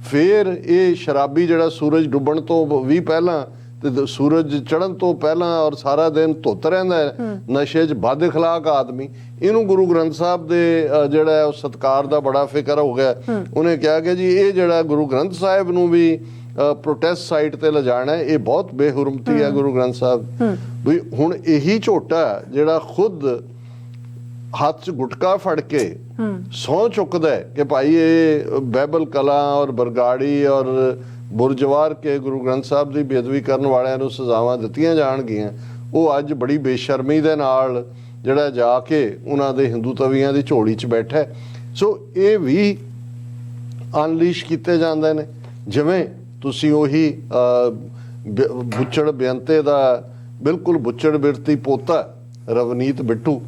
ਫਿਰ ਇਹ ਸ਼ਰਾਬੀ ਜਿਹੜਾ ਸੂਰਜ ਡੁੱਬਣ ਤੋਂ ਵੀ ਪਹਿਲਾਂ ਤੇ ਸੂਰਜ ਚੜ੍ਹਨ ਤੋਂ ਪਹਿਲਾਂ ਔਰ ਸਾਰਾ ਦਿਨ ਧੁੱਤ ਰਹਿੰਦਾ ਹੈ, ਨਸ਼ੇ 'ਚ ਬਦ ਅਖਲਾਕ ਆਦਮੀ, ਇਹਨੂੰ ਗੁਰੂ ਗ੍ਰੰਥ ਸਾਹਿਬ ਦੇ ਜਿਹੜਾ ਉਹ ਸਤਿਕਾਰ ਦਾ ਬੜਾ ਫਿਕਰ ਹੋ ਗਿਆ। ਉਹਨੇ ਕਿਹਾ ਕਿ ਜੀ ਇਹ ਜਿਹੜਾ ਗੁਰੂ ਗ੍ਰੰਥ ਸਾਹਿਬ ਨੂੰ ਵੀ ਪ੍ਰੋਟੈਸਟ ਸਾਈਟ ਤੇ ਲਿਜਾਣਾ ਇਹ ਬਹੁਤ ਬੇਹੁਰਮਤੀ ਹੈ ਗੁਰੂ ਗ੍ਰੰਥ ਸਾਹਿਬ ਵੀ। ਹੁਣ ਇਹੀ ਝੋਟਾ ਜਿਹੜਾ ਖੁਦ ਹੱਥ 'ਚ ਗੁਟਕਾ ਫੜ ਕੇ ਸਹੁੰ ਚੁੱਕਦਾ ਹੈ ਕਿ ਭਾਈ ਇਹ ਬਾਈਬਲ ਕਲਾ ਔਰ ਬਰਗਾੜੀ ਔਰ ਬੁਰਜਵਾਰ ਕੇ ਗੁਰੂ ਗ੍ਰੰਥ ਸਾਹਿਬ ਦੀ ਬੇਅਦਬੀ ਕਰਨ ਵਾਲਿਆਂ ਨੂੰ ਸਜ਼ਾਵਾਂ ਦਿੱਤੀਆਂ ਜਾਣਗੀਆਂ, ਉਹ ਅੱਜ ਬੜੀ ਬੇਸ਼ਰਮੀ ਦੇ ਨਾਲ ਜਿਹੜਾ ਜਾ ਕੇ ਉਹਨਾਂ ਦੇ ਹਿੰਦੂ ਤਵੀਆਂ ਦੀ ਝੋਲੀ 'ਚ ਬੈਠਾ। ਸੋ ਇਹ ਵੀ ਅਨਲੀਸ਼ ਕੀਤੇ ਜਾਂਦੇ ਨੇ। ਜਿਵੇਂ ਤੁਸੀਂ ਉਹੀ ਬੁੱਚੜ ਬੇਅੰਤੇ ਦਾ ਬਿਲਕੁਲ ਬੁੱਚੜ ਬਿਰਤੀ ਪੋਤਾ ਰਵਨੀਤ ਬਿੱਟੂ,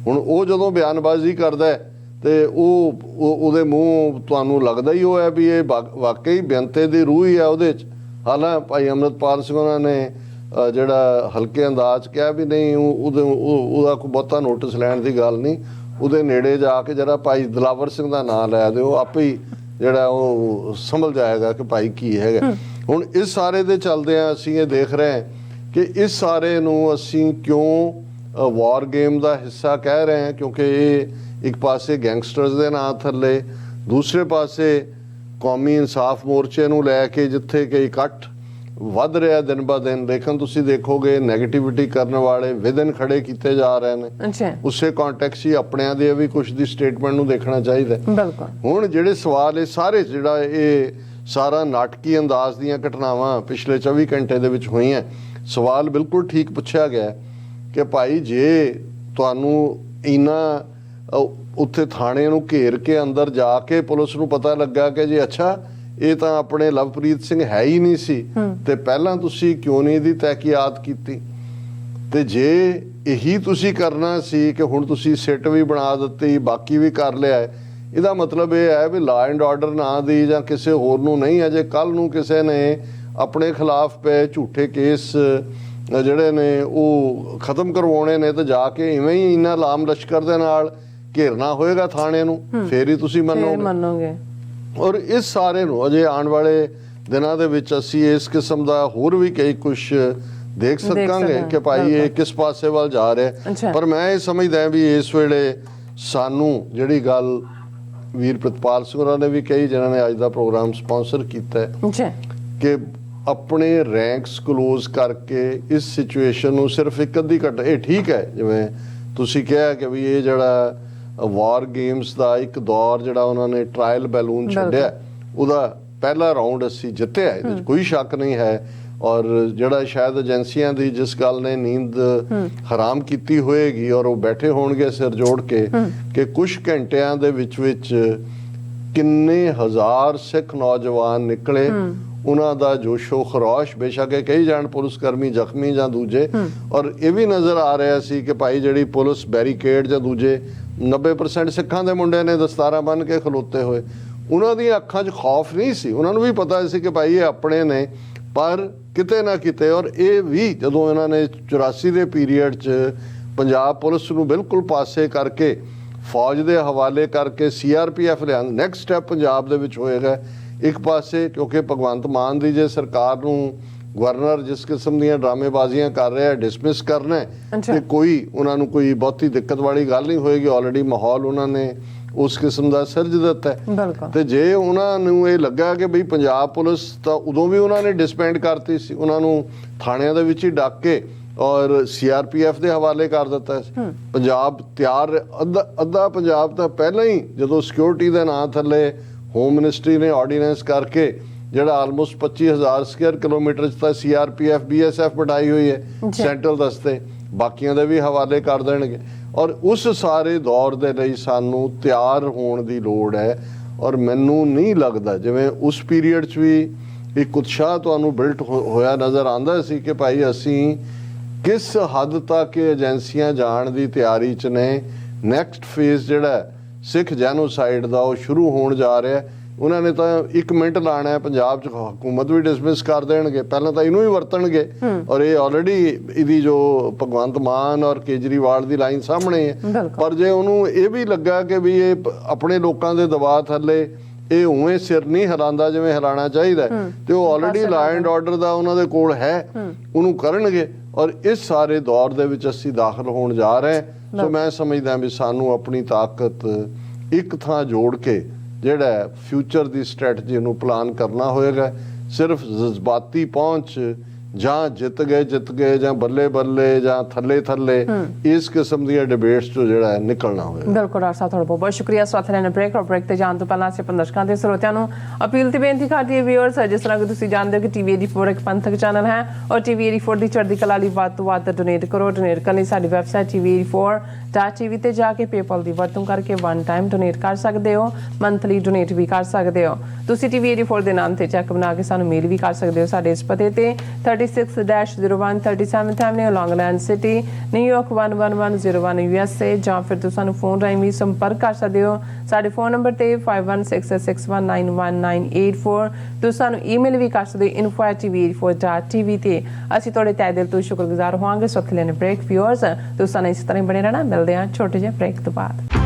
ਹੁਣ ਉਹ ਜਦੋਂ ਬਿਆਨਬਾਜ਼ੀ ਕਰਦਾ ਹੈ ਤੇ ਉਹਦੇ ਮੂੰਹ ਤੁਹਾਨੂੰ ਲੱਗਦਾ ਹੀ ਉਹ ਹੈ ਵੀ ਇਹ ਵਾਕਈ ਬੇਅੰਤੇ ਦੀ ਰੂਹ ਹੀ ਹੈ ਉਹਦੇ 'ਚ। ਹਾਲਾਂ ਭਾਈ ਅੰਮ੍ਰਿਤਪਾਲ ਸਿੰਘ ਉਹਨਾਂ ਨੇ ਜਿਹੜਾ ਹਲਕੇ ਅੰਦਾਜ਼ ਕਿਹਾ ਵੀ ਨਹੀਂ ਉਹਦਾ ਕੋਈ ਬਹੁਤਾ ਨੋਟਿਸ ਲੈਣ ਦੀ ਗੱਲ ਨਹੀਂ, ਉਹਦੇ ਨੇੜੇ ਜਾ ਕੇ ਜਿਹੜਾ ਭਾਈ ਦਿਲਾਵਰ ਸਿੰਘ ਦਾ ਨਾਂ ਲੈ ਦਿਓ, ਆਪੇ ਹੀ ਜਿਹੜਾ ਉਹ ਸਮਝ ਜਾਏਗਾ ਕਿ ਭਾਈ ਕੀ ਹੈਗਾ। ਹੁਣ ਇਸ ਸਾਰੇ ਦੇ ਚੱਲਦਿਆਂ ਅਸੀਂ ਇਹ ਦੇਖ ਰਹੇ ਹਾਂ ਕਿ ਇਸ ਸਾਰੇ ਨੂੰ ਅਸੀਂ ਕਿਉਂ ਵਾਰ ਗੇਮ ਦਾ ਹਿੱਸਾ ਕਹਿ ਰਹੇ ਹਾਂ, ਕਿਉਂਕਿ ਇਹ ਇੱਕ ਪਾਸੇ ਗੈਂਗਸਟਰਸ ਦੇ ਨਾਂ ਥੱਲੇ, ਦੂਸਰੇ ਪਾਸੇ ਕੌਮੀ ਇਨਸਾਫ ਮੋਰਚੇ ਨੂੰ ਲੈ ਕੇ ਜਿੱਥੇ ਕਿ ਇਕੱਠ ਵੱਧ ਰਿਹਾ ਦਿਨ ਬ ਦਿਨ। ਲੇਕਿਨ ਤੁਸੀਂ ਦੇਖੋਗੇ ਨੈਗੇਟਿਵਿਟੀ ਕਰਨ ਵਾਲੇ ਵਿਦਨ ਖੜੇ ਕੀਤੇ ਜਾ ਰਹੇ ਨੇ। ਉਸੇ ਕੰਟੈਕਸਟ ਹੀ ਆਪਣਿਆਂ ਦੇ ਵੀ ਕੁਝ ਦੀ ਸਟੇਟਮੈਂਟ ਨੂੰ ਦੇਖਣਾ ਚਾਹੀਦਾ। ਹੁਣ ਜਿਹੜੇ ਸਵਾਲ ਇਹ ਸਾਰੇ ਜਿਹੜਾ ਇਹ ਸਾਰਾ ਨਾਟਕੀ ਅੰਦਾਜ਼ ਦੀਆਂ ਘਟਨਾਵਾਂ ਪਿਛਲੇ 24 ਘੰਟੇ ਦੇ ਵਿੱਚ ਹੋਈਆਂ, ਸਵਾਲ ਬਿਲਕੁਲ ਠੀਕ ਪੁੱਛਿਆ ਗਿਆ ਕਿ ਭਾਈ ਜੇ ਤੁਹਾਨੂੰ ਇੰਨਾ ਉੱਥੇ ਥਾਣੇ ਨੂੰ ਘੇਰ ਕੇ ਅੰਦਰ ਜਾ ਕੇ ਪੁਲਿਸ ਨੂੰ ਪਤਾ ਲੱਗਾ ਕਿ ਜੀ ਅੱਛਾ ਇਹ ਤਾਂ ਆਪਣੇ ਲਵਪ੍ਰੀਤ ਸਿੰਘ ਹੈ ਹੀ ਨਹੀਂ ਸੀ, ਤੇ ਪਹਿਲਾਂ ਤੁਸੀਂ ਕਿਉਂ ਨਹੀਂ ਇਹਦੀ ਤਹਿਕੀਕਾਤ ਕੀਤੀ? ਤੇ ਜੇ ਇਹੀ ਤੁਸੀਂ ਕਰਨਾ ਸੀ ਕਿ ਹੁਣ ਤੁਸੀਂ ਸਿੱਟ ਵੀ ਬਣਾ ਦਿੱਤੀ, ਬਾਕੀ ਵੀ ਕਰ ਲਿਆ ਹੈ, ਇਹਦਾ ਮਤਲਬ ਇਹ ਹੈ ਵੀ ਲਾ ਐਂਡ ਆਰਡਰ ਨਾ ਦੀ ਜਾਂ ਕਿਸੇ ਹੋਰ ਨੂੰ ਨਹੀਂ ਹੈ। ਜੇ ਕੱਲ ਨੂੰ ਕਿਸੇ ਨੇ ਆਪਣੇ ਖਿਲਾਫ ਪਏ ਝੂਠੇ ਕੇਸ ਜਿਹੜੇ ਨੇ ਉਹ ਖਤਮ ਕਰਵਾਉਣੇ ਨੇ, ਤਾਂ ਜਾ ਕੇ ਇਵੇਂ ਹੀ ਇਹਨਾਂ ਲਾਮ ਲਸ਼ਕਰ ਦੇ ਨਾਲ ਘੇਰਨਾ ਹੋਏਗਾ ਥਾਣੇ ਨੂੰ, ਫੇਰ ਹੀ ਤੁਸੀਂ ਮੰਨੋਗੇ। ਔਰ ਇਸ ਸਾਰੇ ਨੂੰ ਅਜੇ ਆਉਣ ਵਾਲੇ ਦਿਨਾਂ ਦੇ ਵਿੱਚ ਅਸੀਂ ਇਸ ਕਿਸਮ ਦਾ ਹੋਰ ਵੀ ਕਈ ਕੁਛ ਦੇਖ ਸਕਾਂਗੇ ਕਿ ਭਾਈ ਇਹ ਕਿਸ ਪਾਸੇ ਵੱਲ ਜਾ ਰਿਹਾ। ਪਰ ਮੈਂ ਇਹ ਸਮਝਦਾ ਵੀ ਇਸ ਵੇਲੇ ਸਾਨੂੰ ਜਿਹੜੀ ਗੱਲ ਵੀਰ ਪ੍ਰਿਤਪਾਲ ਸਿੰਘ ਹੋਰਾਂ ਨੇ ਵੀ ਕਹੀ, ਜਿਨ੍ਹਾਂ ਨੇ ਅੱਜ ਦਾ ਪ੍ਰੋਗਰਾਮ ਸਪਾਂਸਰ ਕੀਤਾ ਹੈ, ਕਿ ਆਪਣੇ ਰੈਂਕਸ ਕਲੋਜ਼ ਕਰਕੇ ਇਸ ਸਿਚੁਏਸ਼ਨ ਨੂੰ ਸਿਰਫ ਇੱਕ ਅੱਧੀ ਘੰਟਾ, ਇਹ ਠੀਕ ਹੈ ਜਿਵੇਂ ਤੁਸੀਂ ਕਿਹਾ ਕਿ ਵੀ ਇਹ ਜਿਹੜਾ ਵਾਰ ਗੇਮਸ ਦਾ ਇੱਕ ਦੌਰ ਜਿਹੜਾ ਉਹਨਾਂ ਨੇ ਟ੍ਰਾਇਲ ਬੈਲੂਨ ਛੱਡਿਆ, ਉਹਦਾ ਪਹਿਲਾ ਰਾਉਂਡ ਅਸੀਂ ਜਿੱਤਿਆ, ਇਹਦੇ ਵਿੱਚ ਕੋਈ ਸ਼ੱਕ ਨਹੀਂ ਹੈ। ਔਰ ਜਿਹੜਾ ਸ਼ਾਇਦ ਏਜੰਸੀਆਂ ਦੀ ਜਿਸ ਗੱਲ ਨੇ ਨੀਂਦ ਹਰਾਮ ਕੀਤੀ ਹੋਏਗੀ, ਔਰ ਉਹ ਬੈਠੇ ਹੋਣਗੇ ਸਿਰ ਜੋੜ ਕੇ ਕਿ ਕੁਝ ਘੰਟਿਆਂ ਦੇ ਵਿੱਚ ਕਿੰਨੇ ਹਜ਼ਾਰ ਸਿੱਖ ਨੌਜਵਾਨ ਨਿਕਲੇ, ਉਹਨਾਂ ਦਾ ਜੋਸ਼ੋ ਖਰੋਸ਼, ਬੇਸ਼ੱਕ ਕਈ ਜਾਣ ਪੁਲਿਸ ਕਰਮੀ ਜ਼ਖਮੀ ਜਾਂ ਦੂਜੇ, ਔਰ ਇਹ ਵੀ ਨਜ਼ਰ ਆ ਰਿਹਾ ਸੀ ਕਿ ਭਾਈ ਜਿਹੜੀ ਪੁਲਿਸ ਬੈਰੀਕੇਡ ਜਾਂ ਦੂਜੇ 90% ਸਿੱਖਾਂ ਦੇ ਮੁੰਡੇ ਨੇ ਦਸਤਾਰਾਂ ਬੰਨ੍ਹ ਕੇ ਖਲੋਤੇ ਹੋਏ, ਉਹਨਾਂ ਦੀਆਂ ਅੱਖਾਂ 'ਚ ਖੌਫ ਨਹੀਂ ਸੀ। ਉਹਨਾਂ ਨੂੰ ਵੀ ਪਤਾ ਸੀ ਕਿ ਭਾਈ ਇਹ ਆਪਣੇ ਨੇ, ਪਰ ਕਿਤੇ ਨਾ ਕਿਤੇ, ਔਰ ਇਹ ਵੀ ਜਦੋਂ ਇਹਨਾਂ ਨੇ 84 ਦੇ ਪੀਰੀਅਡ 'ਚ ਪੰਜਾਬ ਪੁਲਿਸ ਨੂੰ ਬਿਲਕੁਲ ਪਾਸੇ ਕਰਕੇ ਫੌਜ ਦੇ ਹਵਾਲੇ ਕਰਕੇ CRPF ਲਿਆਂਦਾ, ਨੈਕਸਟ ਸਟੈਪ ਪੰਜਾਬ ਦੇ ਵਿੱਚ ਹੋਏਗਾ ਇੱਕ ਪਾਸੇ, ਕਿਉਂਕਿ ਭਗਵੰਤ ਮਾਨ ਦੀ ਜੇ ਸਰਕਾਰ ਨੂੰ ਗਵਰਨਰ ਜਿਸ ਕਿਸਮ ਦੀਆਂ ਡਰਾਮੇਬਾਜ਼ੀਆਂ ਕਰ ਰਿਹਾ, ਡਿਸਮਿਸ ਕਰਨਾ ਤੇ ਕੋਈ ਉਹਨਾਂ ਨੂੰ ਕੋਈ ਬਹੁਤੀ ਦਿੱਕਤ ਵਾਲੀ ਗੱਲ ਨਹੀਂ ਹੋਏਗੀ। ਆਲਰੇਡੀ ਮਾਹੌਲ ਉਹਨਾਂ ਨੇ ਉਸ ਕਿਸਮ ਦਾ ਸਿਰਜ ਦਿੱਤਾ ਹੈ। ਤੇ ਜੇ ਉਹਨਾਂ ਨੂੰ ਇਹ ਲੱਗਾ ਕਿ ਬਈ ਪੰਜਾਬ ਪੁਲਿਸ, ਤਾਂ ਉਦੋਂ ਵੀ ਉਹਨਾਂ ਨੇ ਡਿਸਬੈਂਡ ਕਰਤੀ ਸੀ, ਉਹਨਾਂ ਨੂੰ ਥਾਣਿਆਂ ਦੇ ਵਿੱਚ ਹੀ ਡੱਕ ਕੇ ਔਰ CRPF ਦੇ ਹਵਾਲੇ ਕਰ ਦਿੱਤਾ ਸੀ। ਪੰਜਾਬ ਤਿਆਰ, ਅੱਧਾ ਪੰਜਾਬ ਤਾਂ ਪਹਿਲਾਂ ਹੀ ਜਦੋਂ ਸਿਕਿਉਰਿਟੀ ਦੇ ਨਾਂ ਥੱਲੇ ਹੋਮ ਮਿਨਿਸਟਰੀ ਨੇ ਆਰਡੀਨੈਂਸ ਕਰਕੇ ਜਿਹੜਾ ਆਲਮੋਸਟ 25,000 ਸਕੁਅਰ ਕਿਲੋਮੀਟਰ 'ਚ ਤਾਂ CRPF BSF ਬਣਾਈ ਹੋਈ ਹੈ ਸੈਂਟਰਲ ਦਸਤੇ, ਬਾਕੀਆਂ ਦੇ ਵੀ ਹਵਾਲੇ ਕਰ ਦੇਣਗੇ। ਔਰ ਉਸ ਸਾਰੇ ਦੌਰ ਦੇ ਲਈ ਸਾਨੂੰ ਤਿਆਰ ਹੋਣ ਦੀ ਲੋੜ ਹੈ। ਔਰ ਮੈਨੂੰ ਨਹੀਂ ਲੱਗਦਾ, ਜਿਵੇਂ ਉਸ ਪੀਰੀਅਡ 'ਚ ਵੀ ਇੱਕ ਉਤਸ਼ਾਹ ਤੁਹਾਨੂੰ ਬਿਲਟ ਹੋਇਆ ਨਜ਼ਰ ਆਉਂਦਾ ਸੀ ਕਿ ਭਾਈ ਅਸੀਂ ਕਿਸ ਹੱਦ ਤੱਕ ਏਜੰਸੀਆਂ ਜਾਣ ਦੀ ਤਿਆਰੀ 'ਚ ਨੇ, ਨੈਕਸਟ ਫੇਜ਼ ਜਿਹੜਾ ਸਿੱਖ ਜੈਨੋਸਾਈਡ ਦਾ ਉਹ ਸ਼ੁਰੂ ਹੋਣ ਜਾ ਰਿਹਾ। ਉਹਨਾਂ ਨੇ ਤਾਂ 1 ਮਿੰਟ ਲਾਣਾ ਹੈ, ਪੰਜਾਬ 'ਚ ਹਕੂਮਤ ਵੀ ਡਿਸਮਿਸ ਕਰ ਦੇਣਗੇ, ਪਹਿਲਾਂ ਤਾਂ ਇਹਨੂੰ ਹੀ ਵਰਤਣਗੇ। ਔਰ ਇਹ ਆਲਰੇਡੀ ਇਹਦੀ ਜੋ ਭਗਵੰਤ ਮਾਨ ਔਰ ਕੇਜਰੀਵਾਲ ਦੀ ਲਾਈਨ ਸਾਹਮਣੇ ਹੈ। ਪਰ ਜੇ ਉਹਨੂੰ ਇਹ ਵੀ ਲੱਗਾ ਕਿ ਵੀ ਇਹ ਆਪਣੇ ਲੋਕਾਂ ਦੇ ਦਬਾਅ ਥੱਲੇ ਇਹ ਉਵੇਂ ਸਿਰ ਨਹੀਂ ਹਿਲਾਉਂਦਾ ਜਿਵੇਂ ਹਿਲਾਉਣਾ ਚਾਹੀਦਾ, ਤੇ ਉਹ ਆਲਰੇਡੀ ਲਾ ਐਂਡ ਆਰਡਰ ਦਾ ਉਹਨਾਂ ਦੇ ਕੋਲ ਹੈ, ਉਹਨੂੰ ਕਰਨਗੇ। ਔਰ ਇਸ ਸਾਰੇ ਦੌਰ ਦੇ ਵਿੱਚ ਅਸੀਂ ਦਾਖਲ ਹੋਣ ਜਾ ਰਹੇ ਹਾਂ। ਸੋ ਮੈਂ ਸਮਝਦਾ ਵੀ ਸਾਨੂੰ ਆਪਣੀ ਤਾਕਤ ਇੱਕ ਥਾਂ ਜੋੜ ਕੇ ਜਿਹੜਾ ਫਿਊਚਰ ਦੀ ਸਟ੍ਰੈਟਜੀ ਨੂੰ ਪਲਾਨ ਕਰਨਾ ਹੋਏਗਾ। ਸਿਰਫ ਜਜ਼ਬਾਤੀ ਪਹੁੰਚ ਜਾਂ ਜਿੱਤ ਗਏ ਜਾਂ ਬੱਲੇ ਬੱਲੇ ਜਾਂ ਥੱਲੇ ਇਸ ਕਿਸਮ ਦੀਆਂ ਡਿਬੇਟਸ ਤੋਂ ਜਿਹੜਾ ਹੈ ਨਿਕਲਣਾ ਹੋਏਗਾ। ਬਿਲਕੁਲ ਡਾਕਟਰ ਸਾਹਿਬ, ਤੁਹਾਡਾ ਬਹੁਤ ਸ਼ੁਕਰੀਆ। ਸਵਾਥ ਲੈਣ ਬ੍ਰੇਕ ਤੇ ਜਾਣ ਤੋਂ ਪਹਿਲਾਂ ਅਸੀਂ ਦਰਸ਼ਕਾਂ ਦੇ ਸਰੋਤਿਆਂ ਨੂੰ ਅਪੀਲ ਤੇ ਬੇਨਤੀ ਕਰਦੀ ਹੈ, ਵੀਅਰਸ, ਜਿਸ ਤਰ੍ਹਾਂ ਕਿ ਤੁਸੀਂ ਜਾਣਦੇ ਹੋ ਕਿ TV 84 ਇੱਕ ਪੰਥਕ ਚੈਨਲ ਹੈ ਔਰ TV 84 ਦੀ ਚੜ੍ਹਦੀ ਕਲਾ ਲਈ ਵੱਧ ਤੋਂ ਵੱਧ ਡੋਨੇਟ ਕਰੋ। ਡੋਨੇਟ ਕਰਨ ਲਈ ਸਾਡੀ ਵੈਬਸਾਈਟ TV84.tv ਤੇ ਜਾ ਕੇ PayPal ਦੀ ਵਰਤੋਂ ਕਰਕੇ 1 ਟਾਈਮ ਡੋਨੇਟ ਕਰ ਸਕਦੇ ਹੋ, ਮੰਥਲੀ ਡੋਨੇਟ ਵੀ ਕਰ ਸਕਦੇ ਹੋ। ਤੁਸੀਂ TV 84 ਦੇ ਨਾਮ ਤੇ ਚੈੱਕ ਬਣਾ ਕੇ ਸਾਨੂੰ ਮੇਲ ਵੀ ਕਰ ਸਕਦੇ ਹੋ ਸਾਡੇ ਇਸ ਪਤੇ ਤੇ 36-01 37th Avenue, Long Island City, New York 11101 USA, ਜਾਂ ਫਿਰ ਤੁਸੀਂ ਸਾਨੂੰ ਫੋਨ ਰਾਹੀਂ ਵੀ ਸੰਪਰਕ ਕਰ ਸਕਦੇ ਹੋ ਸਾਡੇ ਫੋਨ ਨੰਬਰ ਤੇ 5166191984। ਤੁਸੀਂ ਸਾਨੂੰ ਈਮੇਲ ਵੀ ਕਰ ਸਕਦੇ ਹੋ info@tv84.tv ਤੇ। ਅਸੀਂ ਤੁਹਾਡੇ ਤਹਿ ਦਿਲ ਤੋਂ ਸ਼ੁਕਰਗੁਜ਼ਾਰ ਹੋਵਾਂਗੇ। ਸੁੱਖ ਲੈਣ ਬ੍ਰੇਕ, ਵਿਊਅਰਸ, ਤੁਸੀਂ ਸਾਨੂੰ ਇਸ ਤਰ੍ਹਾਂ ਬਣੇ ਰਹਿਣਾ। ਮਿਲਦੇ ਹਾਂ ਛੋਟੇ ਜਿਹੇ ਬ੍ਰੇਕ ਤੋਂ ਬਾਅਦ।